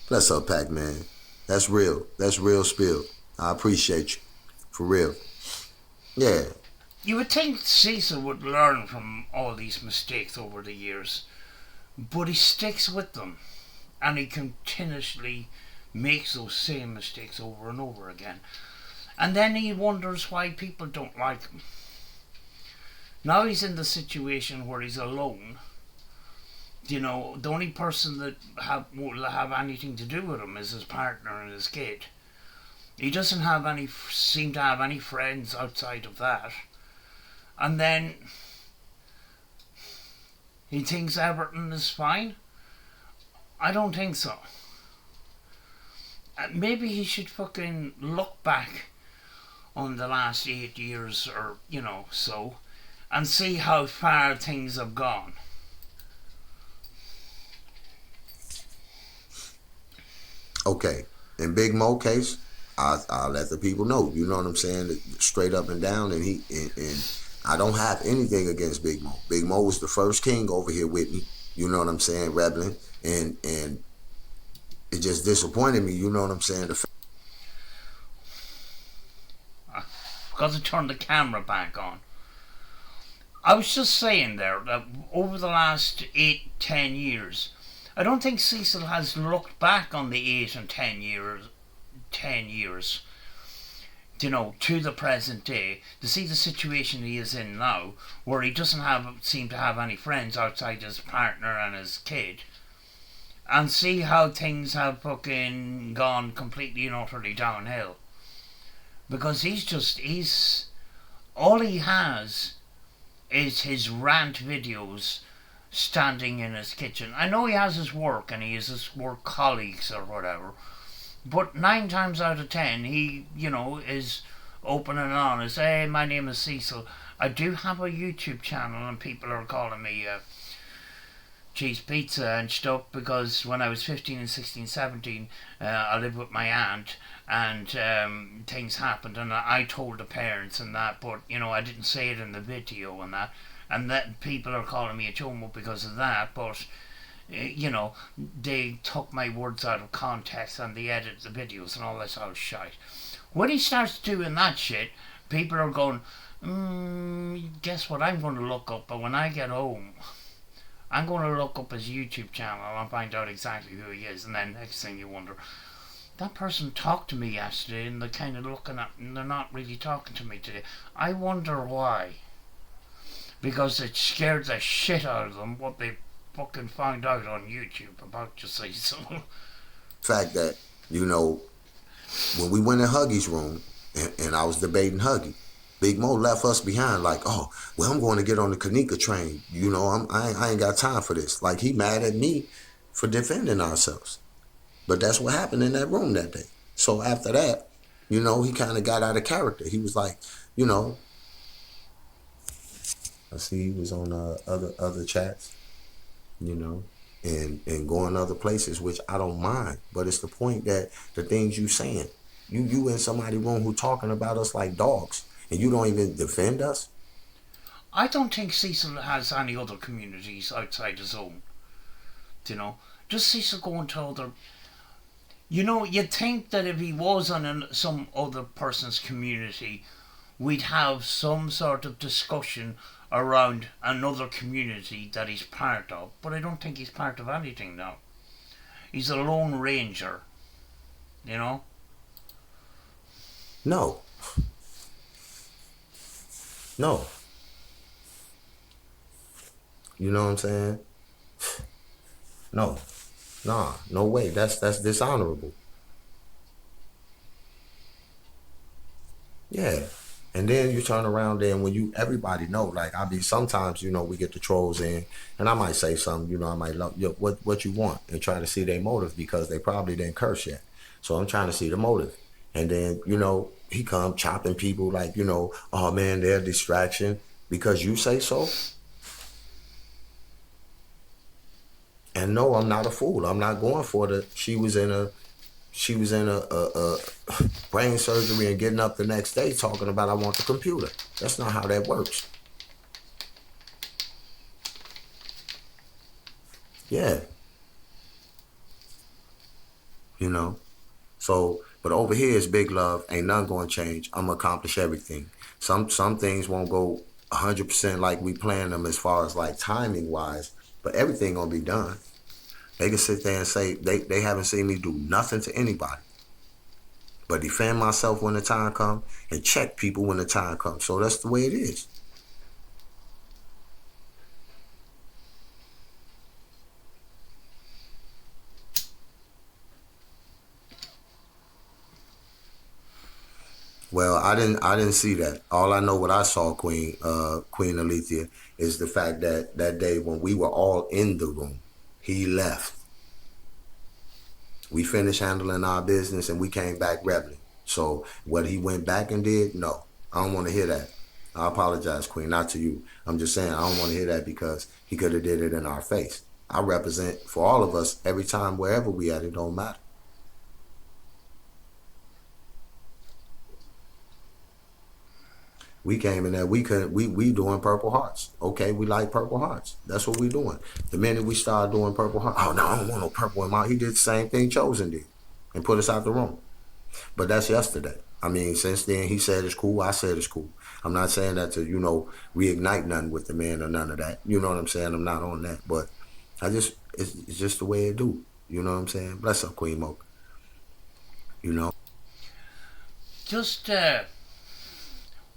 Bless up, Pac-Man. That's real. That's real spill. I appreciate you. For real. Yeah. You would think Cecil would learn from all these mistakes over the years, but he sticks with them, and he continuously makes those same mistakes over and over again. And then he wonders why people don't like him. Now he's in the situation where he's alone. You know, the only person that will have anything to do with him is his partner and his kid. He doesn't seem to have any friends outside of that. And then he thinks everything is fine. I don't think so. Maybe he should fucking look back on the last 8 years or, you know, so, and see how far things have gone. Okay. In Big Mo case, I'll let the people know. You know what I'm saying? Straight up and down. And I don't have anything against Big Mo. Big Mo was the first king over here with me. You know what I'm saying? Rebelling. And it just disappointed me. You know what I'm saying? I've got to turn the camera back on. I was just saying there that over the last 8-10 years, I don't think Cecil has looked back on the 8 and 10 years, you know, to the present day, to see the situation he is in now, where he doesn't seem to have any friends outside his partner and his kid, and see how things have fucking gone completely and utterly downhill. Because all he has is his rant videos standing in his kitchen. I know he has his work and he has his work colleagues or whatever, but 9 times out of 10 he, you know, is open and honest. Hey, my name is Cecil. I do have a YouTube channel and people are calling me cheese pizza and stuff because when I was 15 and 16, 17, I lived with my aunt and things happened and I told the parents and that, but you know, I didn't say it in the video and that people are calling me a chomo because of that, but you know, they took my words out of context and they edited the videos and all this old shit. When he starts doing that shit, people are going, guess what I'm going to look up, but when I get home, I'm going to look up his YouTube channel and find out exactly who he is, and then next thing you wonder, that person talked to me yesterday and they're kind of looking at me and they're not really talking to me today. I wonder why. Because it scared the shit out of them what they fucking found out on YouTube about Cecil. Fact that, you know, when we went in Huggy's room and I was debating Huggy, Big Mo left us behind like, oh, well, I'm going to get on the Kanika train. You know, I ain't got time for this. Like, he mad at me for defending ourselves. But that's what happened in that room that day. So after that, you know, he kind of got out of character. He was like, you know, I see he was on other chats, you know, and going other places, which I don't mind. But it's the point that the things you saying, you in somebody's room who talking about us like dogs, and you don't even defend us. I don't think Cecil has any other communities outside his own. You know, just Cecil going to other. You know, you'd think that if he was on some other person's community, we'd have some sort of discussion around another community that he's part of, but I don't think he's part of anything now. He's a lone ranger, you know? No. You know what I'm saying? No. Nah, no way. That's dishonorable. Yeah. And then you turn around there and when you everybody know, like I mean sometimes, we get the trolls in and I might say something, I might love what you want and try to see their motive because they probably didn't curse yet. So I'm trying to see the motive. And then, he come chopping people like, oh man, they're a distraction because you say so. And no, I'm not a fool. I'm not going for the she was in a brain surgery and getting up the next day talking about I want the computer. That's not how that works. Yeah, you know. So, but over here is big love. Ain't nothing gonna change. I'm gonna accomplish everything. Some things won't go 100% like we plan them as far as like timing wise, but everything gonna be done. They can sit there and say they haven't seen me do nothing to anybody, but defend myself when the time comes and check people when the time comes. So that's the way it is. Well, I didn't see that. All I know what I saw, Queen Alethea, is the fact that that day when we were all in the room, he left. We finished handling our business and we came back rebelling. So what he went back and did, no, I don't want to hear that. I apologize, Queen, not to you. I'm just saying I don't want to hear that because he could have did it in our face. I represent for all of us every time wherever we at, it don't matter. We came in there, we doing Purple Hearts. Okay, we like Purple Hearts. That's what we doing. The minute we started doing Purple Hearts, oh no, I don't want no purple in my. He did the same thing Chosen did, and put us out the room. But that's yesterday. I mean, since then he said it's cool. I said it's cool. I'm not saying that to reignite nothing with the man or none of that. You know what I'm saying? I'm not on that. But it's just the way it do. You know what I'm saying? Bless up, Queen Mocha. You know. Just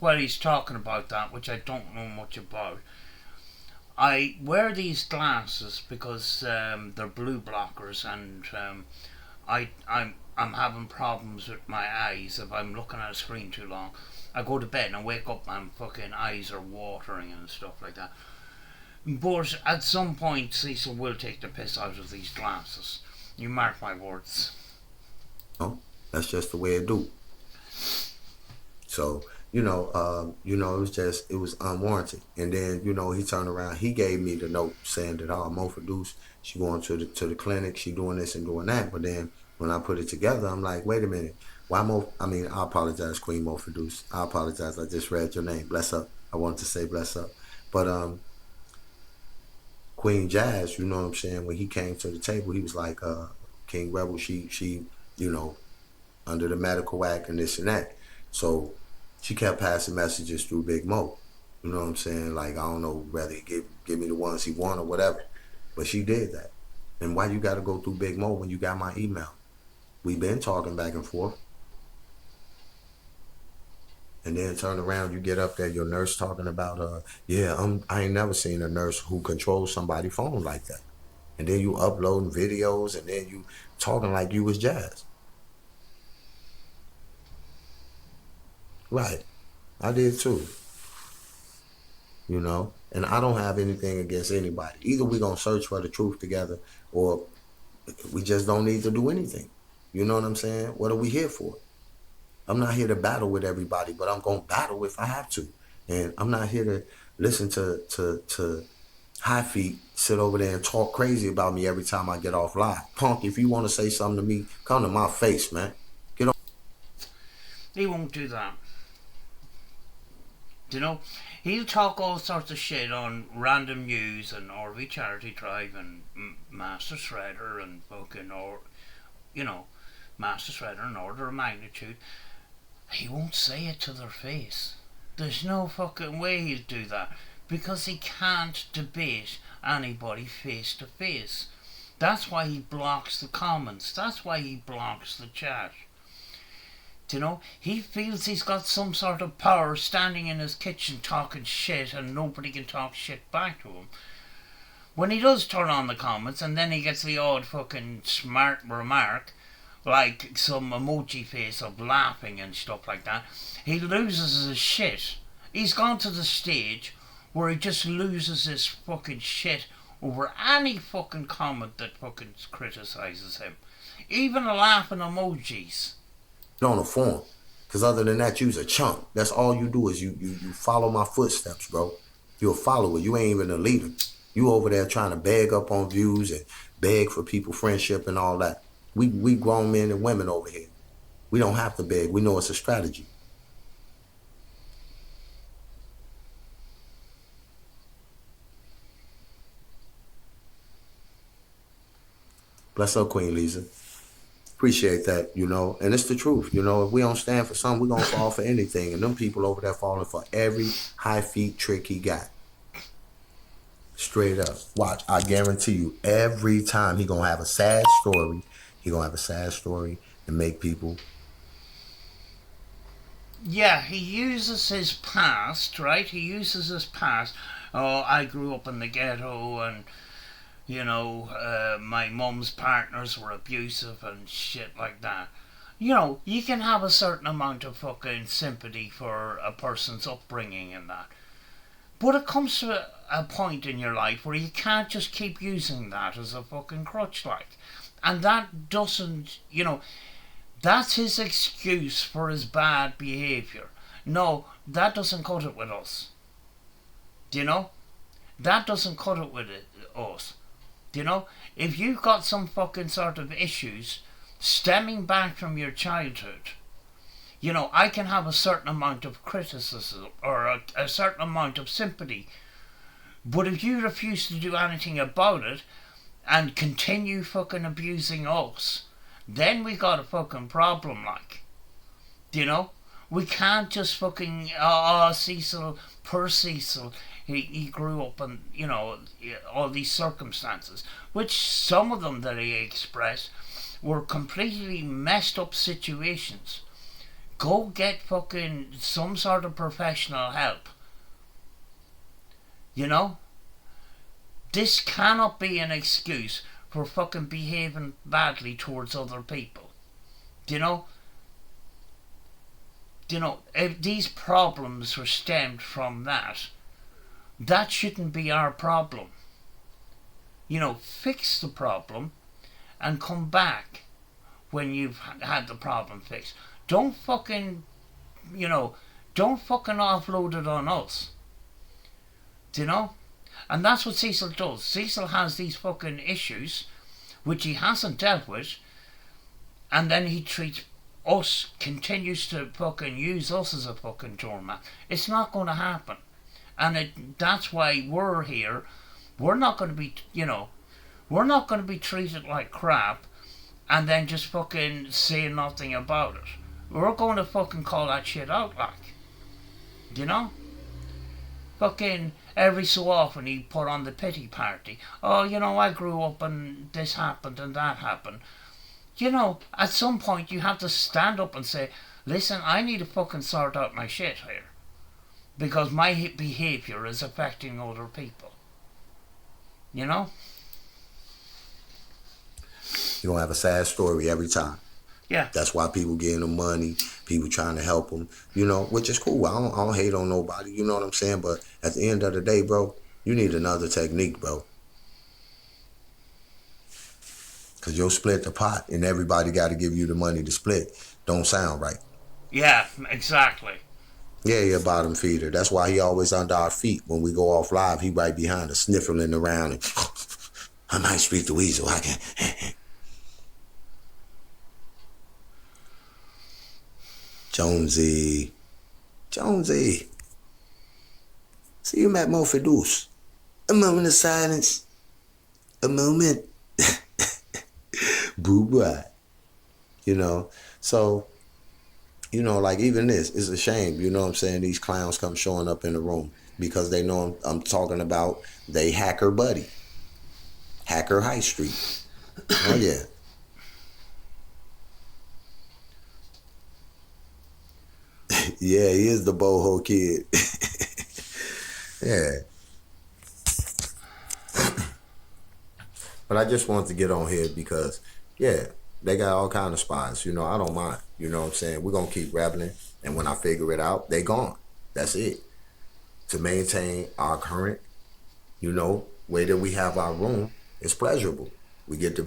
while he's talking about that, which I don't know much about, I wear these glasses because they're blue blockers, and I'm having problems with my eyes if I'm looking at a screen too long. I go to bed and I wake up and fucking eyes are watering and stuff like that. But at some point, Cecil will take the piss out of these glasses. You mark my words. That's just the way it do. So, it was unwarranted. And then, he turned around, he gave me the note saying that, oh, Mo Deuce, she going to the clinic, she doing this and doing that. But then when I put it together, I'm like, wait a minute. Why I apologize, Queen Mo Deuce. I apologize. I just read your name. Bless up. I wanted to say bless up. But Queen Jazz, you know what I'm saying, when he came to the table, he was like, King Rebel, she, you know, under the medical act and this and that. So she kept passing messages through Big Mo. You know what I'm saying? Like, I don't know whether he give me the ones he want or whatever. But she did that. And why you got to go through Big Mo when you got my email? We been talking back and forth. And then turn around, you get up there, your nurse talking about, I ain't never seen a nurse who controls somebody's phone like that. And then you uploading videos and then you talking like you was Jazz. Right. I did too. And I don't have anything against anybody. Either we gonna search for the truth together or we just don't need to do anything. You know what I'm saying? What are we here for? I'm not here to battle with everybody, but I'm gonna battle if I have to. And I'm not here to listen to high feet sit over there and talk crazy about me every time I get off live. Punk, if you want to say something to me, come to my face, man. Get on. He won't do that. He'll talk all sorts of shit on random news and RV Charity Drive and Master Shredder and fucking Master Shredder and Order of Magnitude. He won't say it to their face. There's no fucking way he'll do that because he can't debate anybody face to face. That's why he blocks the comments. That's why he blocks the chat. He feels he's got some sort of power standing in his kitchen talking shit and nobody can talk shit back to him. when he does turn on the comments and then he gets the odd fucking smart remark, like some emoji face of laughing and stuff like that, he loses his shit. He's gone to the stage where he just loses his fucking shit over any fucking comment that fucking criticises him. Even laughing emojis. On the form. Because other than that, you's a chump. That's all you do is you follow my footsteps, bro. You're a follower. You ain't even a leader. You over there trying to beg up on views and beg for people friendship and all that. We grown men and women over here. We don't have to beg. We know it's a strategy. Bless up, Queen Lisa. Appreciate that, you know. And it's the truth, you know. If we don't stand for something, we're going to fall for anything. And them people over there falling for every high feet trick he got. Straight up. Watch, I guarantee you, every time he going to have a sad story, he going to have a sad story and make people... Yeah, he uses his past, right? He uses his past. Oh, I grew up in the ghetto and, you know, my mum's partners were abusive and shit like that. You know, you can have a certain amount of fucking sympathy for a person's upbringing and that. But it comes to a point in your life where you can't just keep using that as a fucking crutch, like. And that doesn't, you know... That's his excuse for his bad behaviour. No, that doesn't cut it with us. Do you know? That doesn't cut it with us. Do you know? If you've got some fucking sort of issues stemming back from your childhood, you know, I can have a certain amount of criticism or a certain amount of sympathy. But if you refuse to do anything about it and continue fucking abusing us, then we got a fucking problem, like. Do you know? We can't just fucking, Cecil, poor Cecil, he grew up in, you know, all these circumstances, which some of them that he expressed were completely messed up situations. Go get fucking some sort of professional help. You know? This cannot be an excuse for fucking behaving badly towards other people. Do you know? Do you know, if these problems were stemmed from that, that shouldn't be our problem. You know, fix the problem and come back when you've had the problem fixed. Don't fucking, you know, don't fucking offload it on us. Do you know? And that's what Cecil does. Cecil has these fucking issues which he hasn't dealt with, and then he treats us, continues to fucking use us as a fucking doormat. It's not going to happen. And that's why we're here. We're not going to be, you know, we're not going to be treated like crap and then just fucking say nothing about it. We're going to fucking call that shit out, like. You know? Fucking every so often he put on the pity party. Oh, you know, I grew up and this happened and that happened. You know, at some point you have to stand up and say, listen, I need to fucking sort out my shit here. Because my behaviour is affecting other people. You know? You're going to have a sad story every time. Yeah. That's why people getting them money, people trying to help them, you know, which is cool. I don't hate on nobody, you know what I'm saying? But at the end of the day, bro, you need another technique, bro. Because you'll split the pot and everybody got to give you the money to split. Don't sound right. Yeah, exactly. Yeah, you're a bottom feeder. That's why he always under our feet. When we go off live, he right behind us, sniffling around. And I might speak the weasel. I can. Jonesy. See you at Mofidus. A moment of silence. A moment. Boo-bye. You know, so, you know, like even this is a shame, you know what I'm saying? These clowns come showing up in the room because they know I'm talking about they hacker buddy. Hacker High Street. Oh, yeah. Yeah, he is the boho kid. Yeah. But I just wanted to get on here because, yeah, they got all kind of spies. I don't mind. You know what I'm saying? We're going to keep rebelling. And when I figure it out, they gone. That's it. To maintain our current, way that we have our room, it's pleasurable. We get to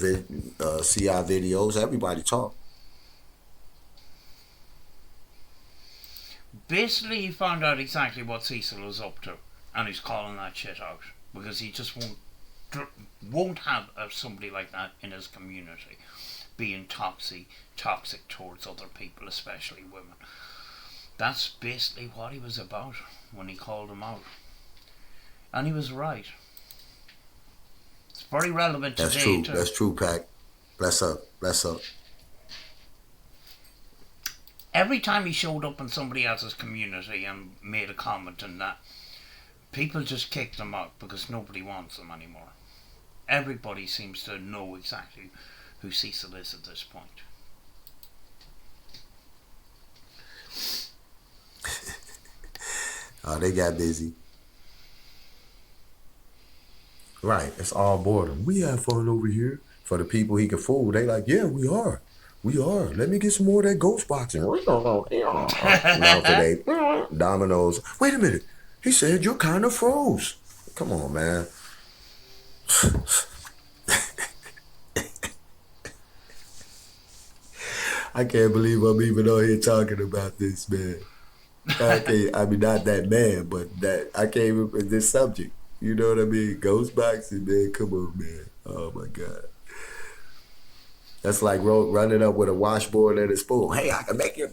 see our videos. Everybody talk. Basically, he found out exactly what Cecil was up to, and he's calling that shit out because he just won't have somebody like that in his community being toxic towards other people, especially women. That's basically what he was about when he called him out, and he was right. It's very relevant That's today true. too. That's true, Pac. Bless up. Bless up. Every time he showed up in somebody else's community and made a comment on that, people just kicked him out because nobody wants him anymore. Everybody seems to know exactly who Cecil is at this point. They got busy. Right. It's all boredom. We have fun over here. For the people he can fool, they like, yeah, we are. We are. Let me get some more of that ghost boxing. Now today, dominoes. Wait a minute. He said you're kind of froze. Come on, man. I can't believe I'm even on here talking about this, man. I mean, not that man, but that I can't even with this subject. You know what I mean? Ghost boxing, man. Come on, man. Oh my God. That's like running up with a washboard and a spoon. Hey, I can make you.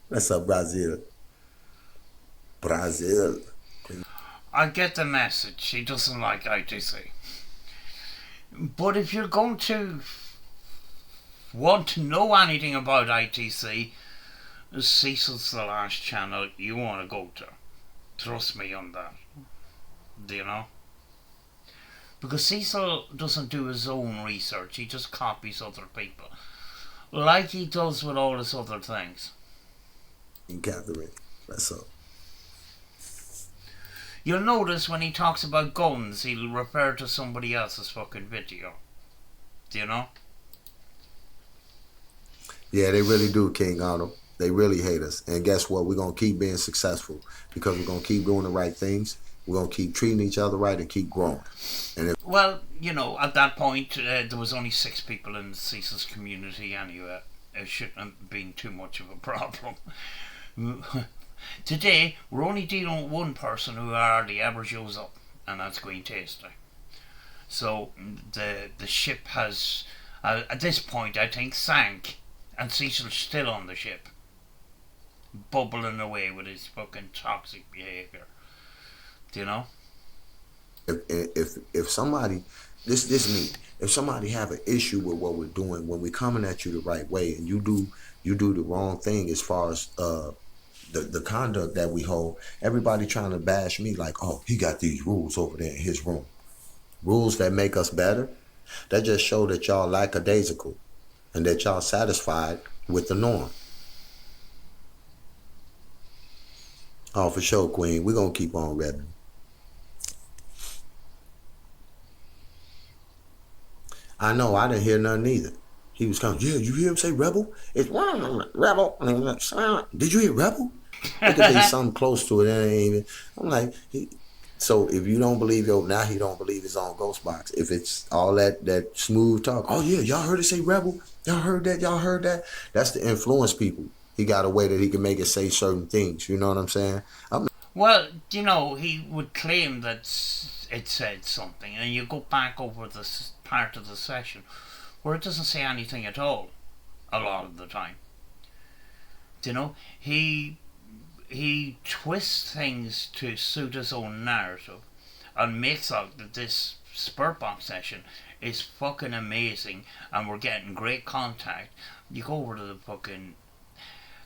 What's up, Brazil? Brazil. I get the message. He doesn't like ITC. But if you're going to want to know anything about ITC, Cecil's the last channel you want to go to. Trust me on that. Do you know? Because Cecil doesn't do his own research, he just copies other people. Like he does with all his other things. And Catherine, that's up. You'll notice when he talks about guns, he'll refer to somebody else's fucking video. Do you know? Yeah, they really do, King Arnold. They really hate us. And guess what? We're going to keep being successful because we're going to keep doing the right things. We're going to keep treating each other right and keep growing. And well, at that point, there was only 6 people in Cecil's community anyway. It shouldn't have been too much of a problem. Today, we're only dealing with one person who hardly ever shows up, and that's Queen Tasty. So, the ship has, at this point, I think, sank, and Cecil's still on the ship, bubbling away with his fucking toxic behaviour. Do you know? If somebody, this me, if somebody have an issue with what we're doing, when we're coming at you the right way, and you do the wrong thing as far as the conduct that we hold, everybody trying to bash me like, oh, he got these rules over there in his room. Rules that make us better, that just show that y'all lackadaisical and that y'all satisfied with the norm. Oh, for sure, Queen. We're going to keep on repping. I know, I didn't hear nothing either. He was coming, yeah, you hear him say rebel? It's rebel. Did you hear rebel? It could be something close to it. It ain't even. I'm like, so if you don't believe now he don't believe his own ghost box. If it's all that smooth talk, oh yeah, y'all heard it say rebel? Y'all heard that? That's to influence people. He got a way that he can make it say certain things. You know what I'm saying? Well, he would claim that it said something, and you go back over this part of the session where it doesn't say anything at all a lot of the time. He twists things to suit his own narrative and makes out that this Spirit Box session is fucking amazing and we're getting great contact. You go over to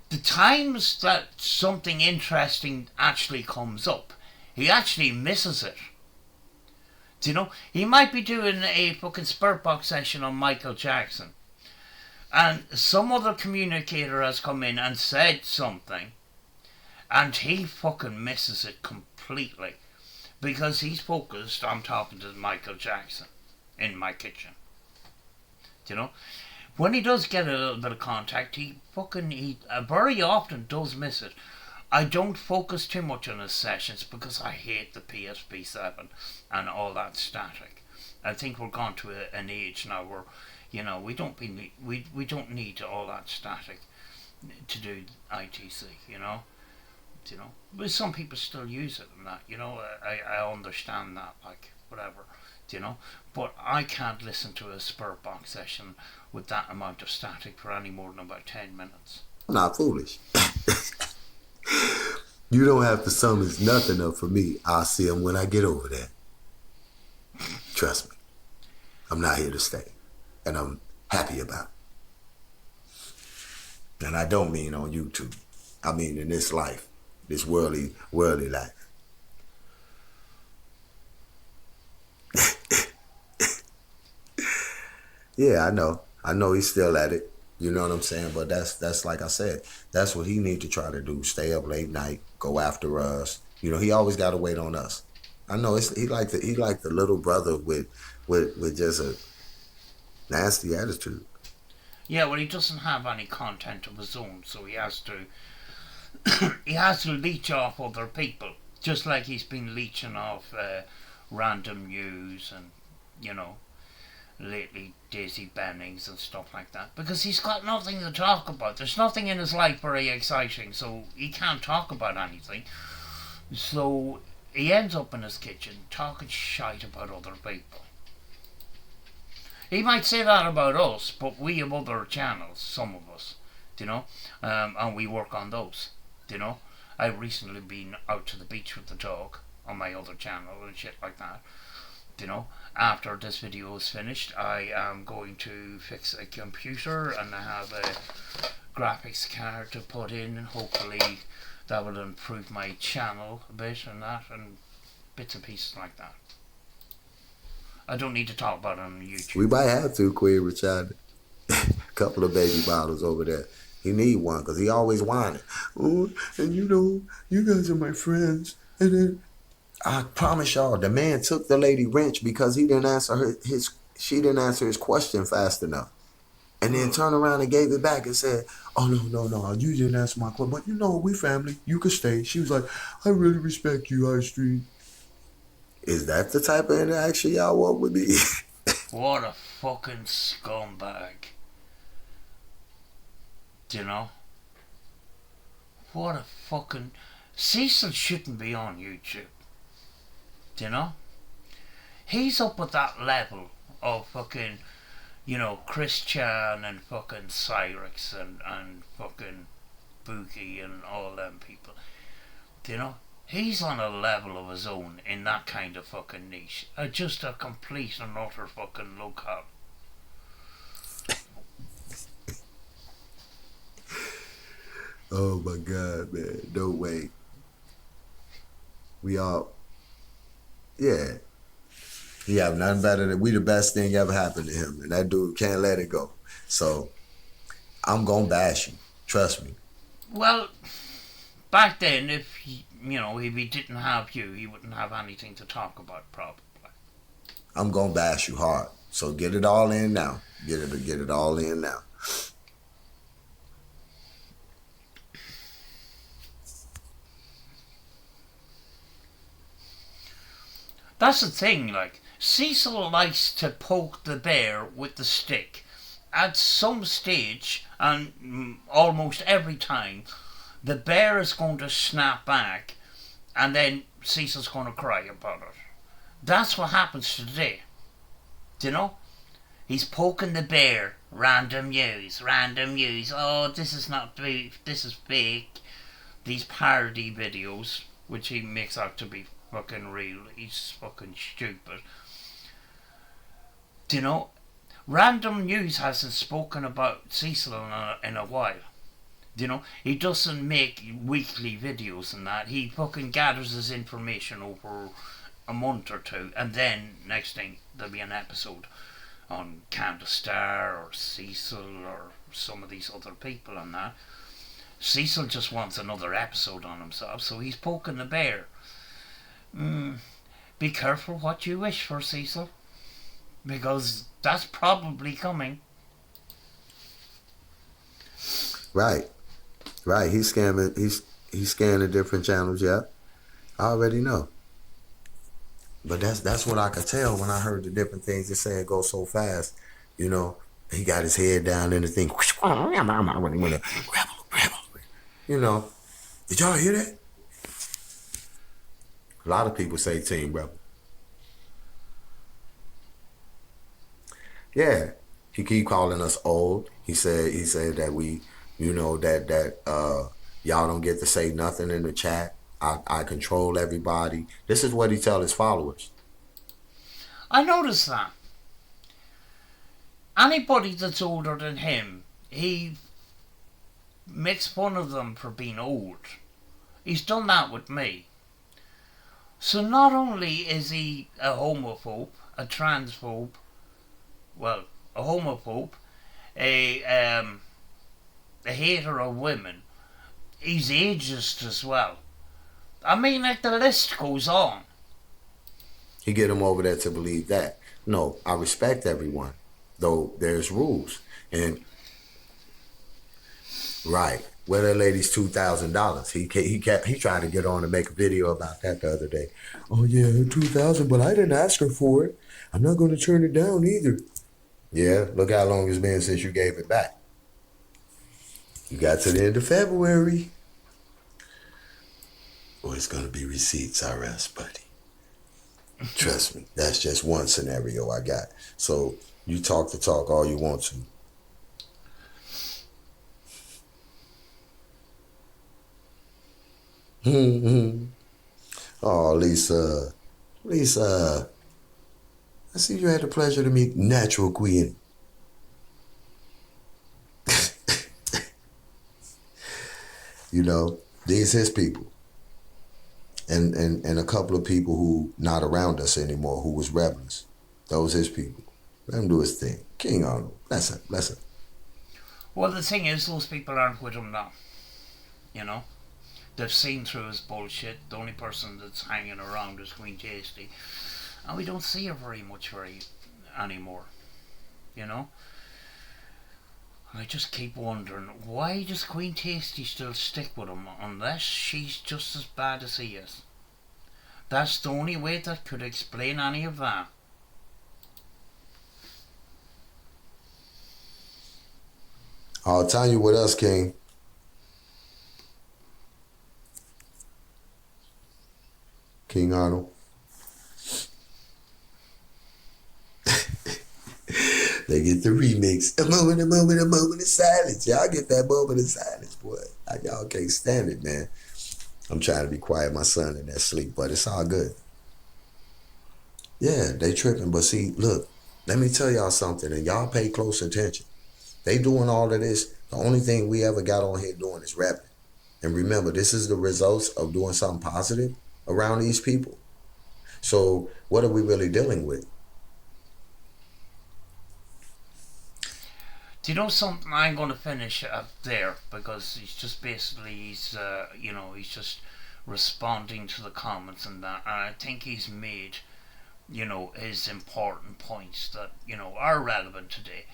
the times that something interesting actually comes up, he actually misses it. He might be doing a fucking Spirit Box session on Michael Jackson, and some other communicator has come in and said something, And he fucking misses it completely. Because he's focused on talking to Michael Jackson in my kitchen. You know? When he does get a little bit of contact, he very often does miss it. I don't focus too much on his sessions because I hate the PSP7 and all that static. I think we're gone to an age now where, we don't need all that static to do ITC. But some people still use it and that. I understand that, like whatever. But I can't listen to a Spirit Box session with that amount of static for any more than about 10 minutes. I'm not foolish. You don't have to summons nothing up for me. I'll see him when I get over there. Trust me. I'm not here to stay. And I'm happy about it. And I don't mean on YouTube. I mean in this life. This worldly life. Yeah, I know. I know he's still at it. You know what I'm saying? But that's like I said, that's what he need to try to do. Stay up late night, go after us. He always got to wait on us. I know he like the little brother with just a nasty attitude. Yeah, well, he doesn't have any content of his own, so he has to leech off other people, just like he's been leeching off random news and lately Daisy Bennings and stuff like that, because he's got nothing to talk about. There's nothing in his life very exciting, so he can't talk about anything. So he ends up in his kitchen talking shite about other people. He might say that about us, but we have other channels, some of us, and we work on those. I've recently been out to the beach with the dog on my other channel and shit like that. After this video is finished, I am going to fix a computer and I have a graphics card to put in, and hopefully that will improve my channel a bit and that, and bits and pieces like that. I don't need to talk about it on YouTube. We might have to, Queen Richard. Couple of baby bottles over there. He need one because he always whining. Oh, and you guys are my friends. And then I promise y'all, the man took the lady wrench because he didn't answer she didn't answer his question fast enough. And then turned around and gave it back and said, oh, no, you didn't answer my question. But we family. You can stay. She was like, I really respect you, Highstreet. Is that the type of interaction y'all want with me? What a fucking scumbag. What a fucking... Cecil shouldn't be on YouTube. He's up at that level of fucking, Christian and fucking Cyrix and fucking Boogie and all them people. He's on a level of his own in that kind of fucking niche. Just a complete and utter fucking locale. Oh my God, man. No way. We all... Yeah. He have nothing better than... We the best thing ever happened to him. And that dude can't let it go. So, I'm gonna bash you. Trust me. Well, back then, if he didn't have you, he wouldn't have anything to talk about, probably. I'm gonna bash you hard. So get it all in now. Get it all in now. That's the thing, like, Cecil likes to poke the bear with the stick. At some stage, and almost every time, the bear is going to snap back, and then Cecil's going to cry about it. That's what happens today. He's poking the bear. Random news. Oh, this is not beef, this is fake. These parody videos, which he makes out to be fucking real. He's fucking stupid. Random News hasn't spoken about Cecil in a while. He doesn't make weekly videos and that. He fucking gathers his information over a month or two, and then next thing there'll be an episode on Candace Starr or Cecil or some of these other people and that. Cecil just wants another episode on himself, so he's poking the bear. Be careful what you wish for, Cecil, because that's probably coming. Right. Right. He's scamming. He's scanning different channels. Yeah, I already know. But that's what I could tell when I heard the different things. They say it goes so fast. You know, he got his head down in the thing. You know, did y'all hear that? A lot of people say Team Rebel. Yeah, he keep calling us old. He said that we, that y'all don't get to say nothing in the chat. I control everybody. This is what he tell his followers. I noticed that. Anybody that's older than him, he makes fun of them for being old. He's done that with me. So not only is he a homophobe, a transphobe, well, a homophobe, a hater of women, he's ageist as well. I mean, like, the list goes on. He get him over there to believe that. No, I respect everyone, though there's rules. And right, where that lady's $2,000. He tried to get on and make a video about that the other day. Oh yeah, $2,000, but I didn't ask her for it. I'm not going to turn it down either. Yeah, look how long it's been since you gave it back. You got to the end of February. Or it's going to be receipts, RS, buddy. Trust me, that's just one scenario I got. So you talk the talk all you want to. Oh, Lisa, I see you had the pleasure to meet Natural Queen. You know, these his people. And a couple of people who not around us anymore, who was rebels. Those his people. Let him do his thing. King Arnold. Bless him. Well, the thing is, those people aren't with him now. You know? They've seen through his bullshit. The only person that's hanging around is Queen Tasty. And we don't see her very much anymore. You know? I just keep wondering, why does Queen Tasty still stick with him unless she's just as bad as he is? That's the only way that could explain any of that. I'll tell you with us, King. King Arnold. They get the remix. A moment of silence. Y'all get that moment of silence, boy. Y'all can't stand it, man. I'm trying to be quiet. My son in that sleep, but it's all good. Yeah, they tripping. But see, look, let me tell y'all something, and y'all pay close attention. They doing all of this. The only thing we ever got on here doing is rapping. And remember, this is the results of doing something positive around these people. So what are we really dealing with? Do you know something? I'm going to finish up there because he's just just responding to the comments and that. And I think he's made, his important points that, are relevant today.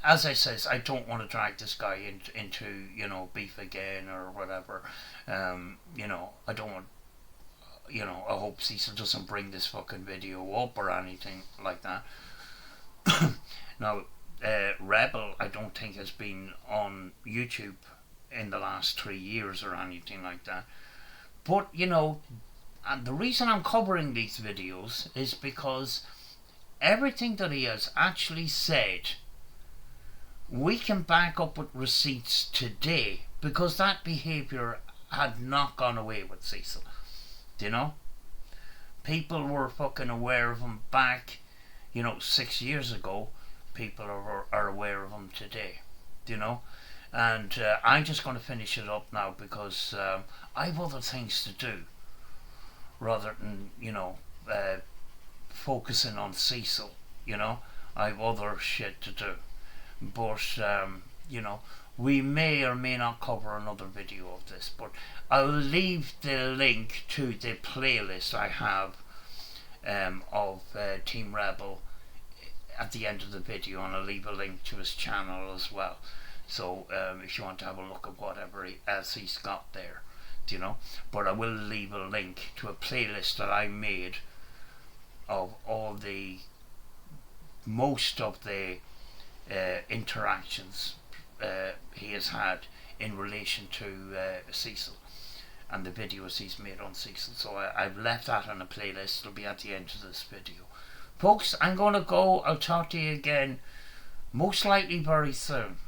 As I says, I don't want to drag this guy into beef again or whatever. I don't want, I hope Cecil doesn't bring this fucking video up or anything like that. Now, Rebel, I don't think has been on YouTube in the last 3 years or anything like that. But, and the reason I'm covering these videos is because everything that he has actually said, we can back up with receipts today because that behaviour had not gone away with Cecil. People were fucking aware of him back, 6 years ago. People are aware of him today, and I'm just going to finish it up now because I have other things to do rather than focusing on Cecil. I have other shit to do, but we may or may not cover another video of this, but I'll leave the link to the playlist I have of Team Rebel at the end of the video, and I'll leave a link to his channel as well. So if you want to have a look at whatever else he's got there, you know. But I will leave a link to a playlist that I made of all the most of the interactions he has had in relation to Cecil, and the videos he's made on Cecil. So I've left that on a playlist. It'll be at the end of this video. Folks, I'm going to go. I'll talk to you again most likely very soon.